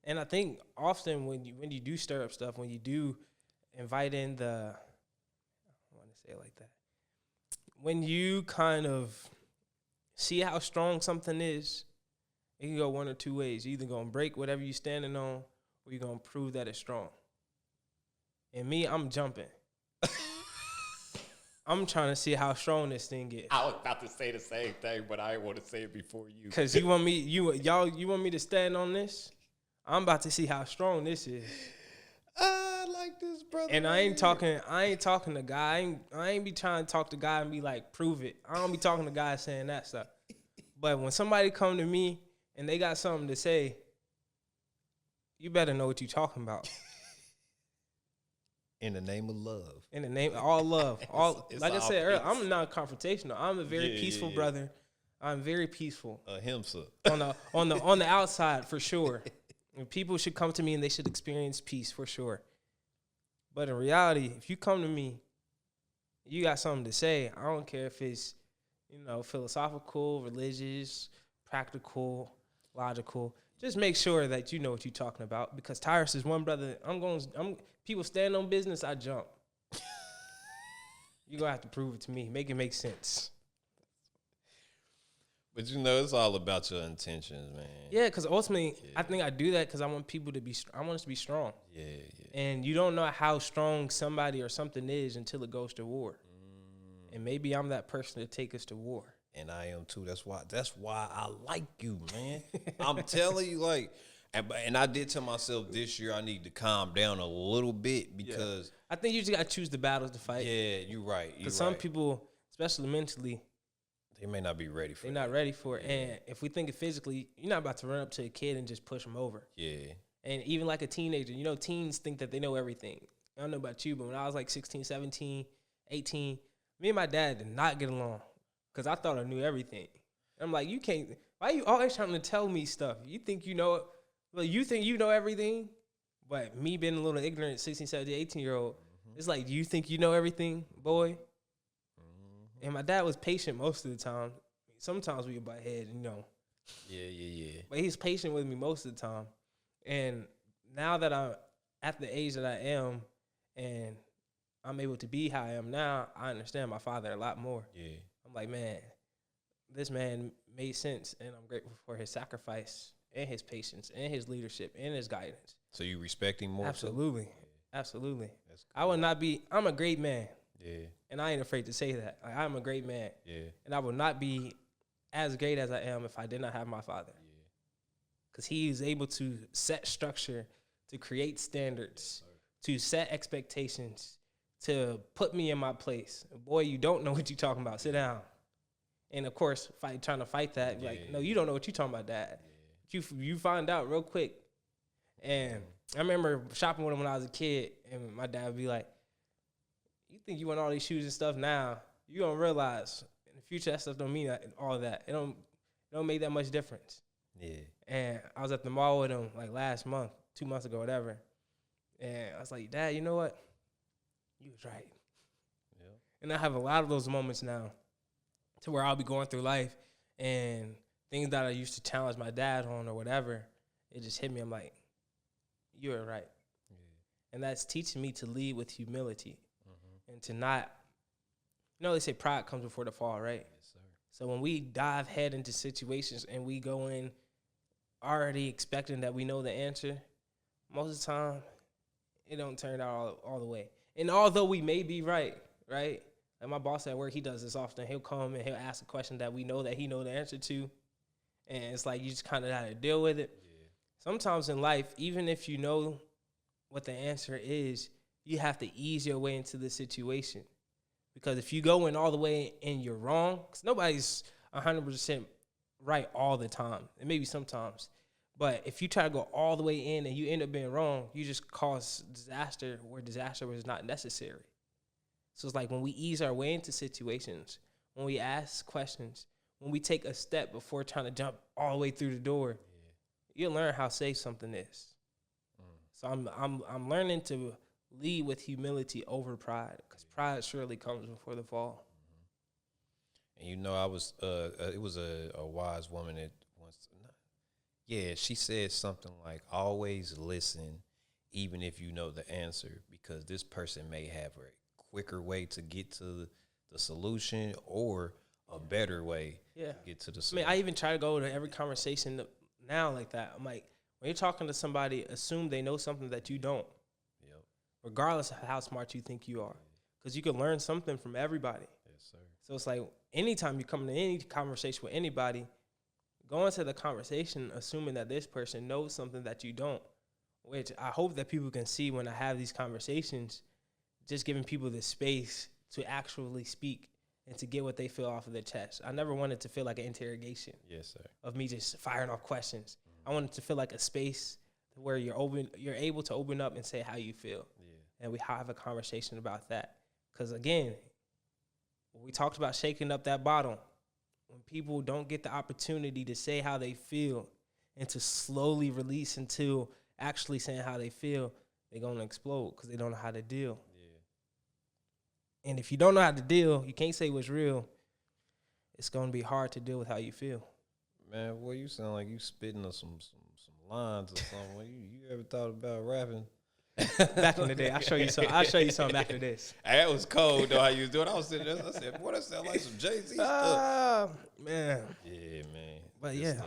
And I think often when you do stir up stuff, when you do invite in I want to say it like that, when you kind of see how strong something is, it can go one or two ways. You're either going to break whatever you're standing on, or you're going to prove that it's strong. And me, I'm jumping. I'm trying to see how strong this thing is. I was about to say the same thing, but I didn't want to say it before you. Cause you want me to stand on this? I'm about to see how strong this is. I like this, brother. And I ain't talking to guy. I ain't be trying to talk to guy and be like, prove it. I don't be talking to guys saying that stuff. But when somebody come to me and they got something to say, you better know what you talking about. In the name of love. In the name of all love. It's like I all said earlier, peace. I'm not confrontational. I'm a very peaceful brother. I'm very peaceful. Himsa. on the outside for sure. And people should come to me and they should experience peace for sure. But in reality, if you come to me, you got something to say. I don't care if it's, philosophical, religious, practical, logical. Just make sure that you know what you're talking about. Because Tyrus is one brother. People stand on business, I jump. You're going to have to prove it to me. Make it make sense. But it's all about your intentions, man. Yeah, because ultimately, I think I do that because I want people to be, I want us to be strong. Yeah. And you don't know how strong somebody or something is until it goes to war. And maybe I'm that person to take us to war. And I am too. That's why I like you, man. I'm telling you, and I did tell myself this year I need to calm down a little bit because I think you just got to choose the battles to fight. Yeah, you're right. Because some people, especially mentally, they may not be ready for it. They're not ready for it. And if we think it physically, you're not about to run up to a kid and just push them over. Yeah. And even like a teenager, teens think that they know everything. I don't know about you, but when I was like 16, 17, 18, me and my dad did not get along because I thought I knew everything. I'm like, why are you always trying to tell me stuff? You think you know it? Well, you think you know everything? But me being a little ignorant 16, 17, 18-year-old, it's like, you think you know everything, boy? And my dad was patient most of the time. Sometimes we would butt heads, Yeah. But he's patient with me most of the time. And now that I'm at the age that I am and I'm able to be how I am now, I understand my father a lot more. Yeah. I'm like, man, this man made sense, and I'm grateful for his sacrifice and his patience and his leadership and his guidance. So you respect him more? Absolutely. Too? Absolutely. That's cool. I'm a great man. Yeah. And I ain't afraid to say that. I'm a great man. Yeah. And I would not be as great as I am if I did not have my father. Yeah. Because he is able to set structure, to create standards, to set expectations, to put me in my place. Boy, you don't know what you're talking about. Sit down. And, of course, trying to fight that. No, you don't know what you're talking about, Dad. You find out real quick. And I remember shopping with him when I was a kid, and my dad would be like, you think you want all these shoes and stuff now, you don't realize in the future that stuff don't mean all that. It don't make that much difference. Yeah. And I was at the mall with him last month, 2 months ago, whatever. And I was like, Dad, you know what? You was right. Yeah. And I have a lot of those moments now to where I'll be going through life and things that I used to challenge my dad on or whatever, it just hit me. I'm like, you were right. Yeah. And that's teaching me to lead with humility and to not, they say pride comes before the fall, right? Yes, sir. So when we dive head into situations and we go in already expecting that we know the answer, most of the time, it don't turn out all the way. And although we may be right? Like my boss at work, he does this often. He'll come and he'll ask a question that we know that he know the answer to. And it's like you just kind of have to deal with it. Yeah. Sometimes in life, even if you know what the answer is, you have to ease your way into the situation. Because if you go in all the way and you're wrong, because nobody's 100% right all the time. And maybe sometimes. But if you try to go all the way in and you end up being wrong, you just cause disaster where disaster was not necessary. So it's like when we ease our way into situations, when we ask questions, when we take a step before trying to jump all the way through the door, you'll learn how safe something is. So I'm learning to lead with humility over pride, because pride surely comes before the fall. And I was it was a wise woman that once, Yeah, she said something like, always listen, even if you know the answer, because this person may have a quicker way to get to the solution or a better way Yeah. to get to the I mean, solution. I even try to go to every conversation now like that. I'm like, when you're talking to somebody, assume they know something that you don't, Yep. regardless of how smart you think you are, because you can learn something from everybody. Yes, sir. So it's like anytime you come into any conversation with anybody, go into the conversation assuming that this person knows something that you don't, which I hope that people can see when I have these conversations, just giving people the space to actually speak and to get what they feel off of their chest. I never wanted to feel like an interrogation. Yes, sir. Of me just firing off questions. I wanted to feel like a space where you're able to open up and say how you feel. Yeah. And we have a conversation about that. Because again, we talked about shaking up that bottle. When people don't get the opportunity to say how they feel and to slowly release into actually saying how they feel, they're going to explode because they don't know how to deal. Yeah. And if you don't know how to deal, you can't say what's real. It's going to be hard to deal with how you feel. Man, boy, you sound like you spitting us some lines or something. You ever thought about rapping? Back in the day, I'll show you something after this. That was cold though. How you was doing? I was sitting there. I said, "Boy, that sound like some Jay-Z stuff." Man. Yeah, man. But Good yeah, stuff.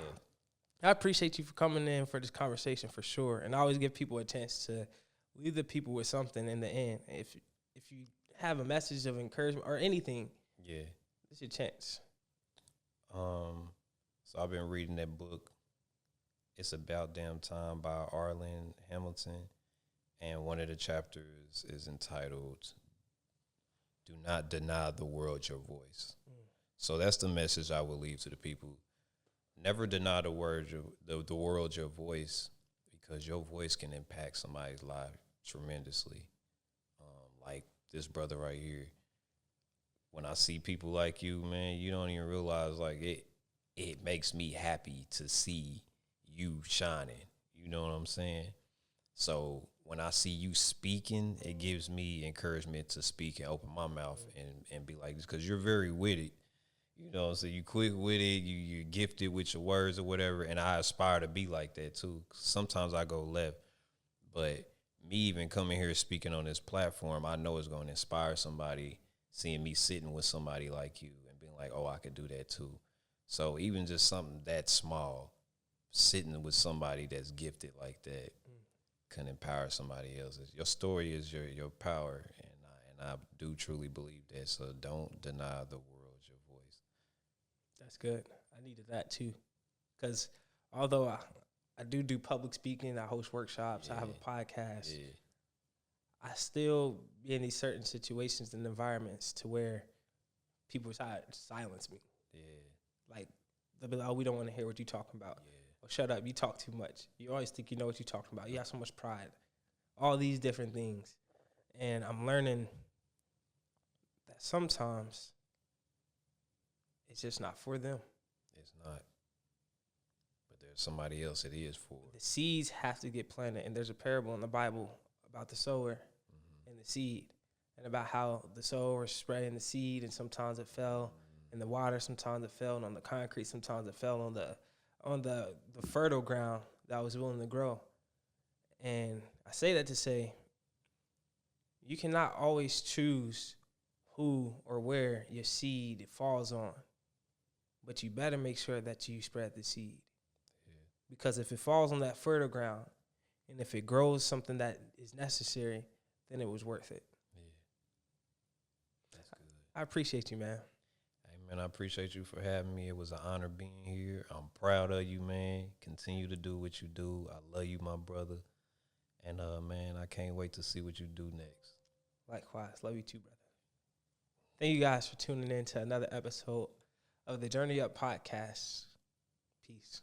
I appreciate you for coming in for this conversation for sure. And I always give people a chance to leave the people with something in the end. If you have a message of encouragement or anything, Yeah. it's your chance. So I've been reading that book. It's About Damn Time by Arlen Hamilton. And one of the chapters is entitled, Do Not Deny the World Your Voice. So that's the message I will leave to the people. Never deny the world your voice, because your voice can impact somebody's life tremendously. Like this brother right here. When I see people like you, man, you don't even realize, like, it makes me happy to see you shining. You know what I'm saying? So when I see you speaking, it gives me encouragement to speak and open my mouth and be like this, because you're very witty. You know, so you quick with it, you're gifted with your words or whatever, and I aspire to be like that too. Sometimes I go left, but me even coming here speaking on this platform, I know it's going to inspire somebody, seeing me sitting with somebody like you and being like, oh, I could do that too. So even just something that small, sitting with somebody that's gifted like that can empower somebody else. Your story is your power, and I do truly believe that. So don't deny the world your voice. That's good. I needed that too. Because although I do public speaking, I host workshops, I have a podcast, I still be in these certain situations and environments to where people try to silence me. Yeah. Like, they'll be like, oh, we don't want to hear what you're talking about. Yeah. Oh, shut up, you talk too much. You always think you know what you're talking about. You have so much pride. All these different things. And I'm learning that sometimes it's just not for them. It's not. But there's somebody else it is for. The seeds have to get planted. And there's a parable in the Bible about the sower and the seed, and about how the sower was spreading the seed, and sometimes it fell in the water, sometimes it fell on the concrete, sometimes it fell on the fertile ground that was willing to grow. And I say that to say, you cannot always choose who or where your seed falls on, but you better make sure that you spread the seed. Yeah. Because if it falls on that fertile ground, and if it grows something that is necessary, then it was worth it. Yeah. That's good. I appreciate you, man. Hey, man, I appreciate you for having me. It was an honor being here. I'm proud of you, man. Continue to do what you do. I love you, my brother. And, man, I can't wait to see what you do next. Likewise. Love you too, brother. Thank you guys for tuning in to another episode of the Journey Up podcast. Peace.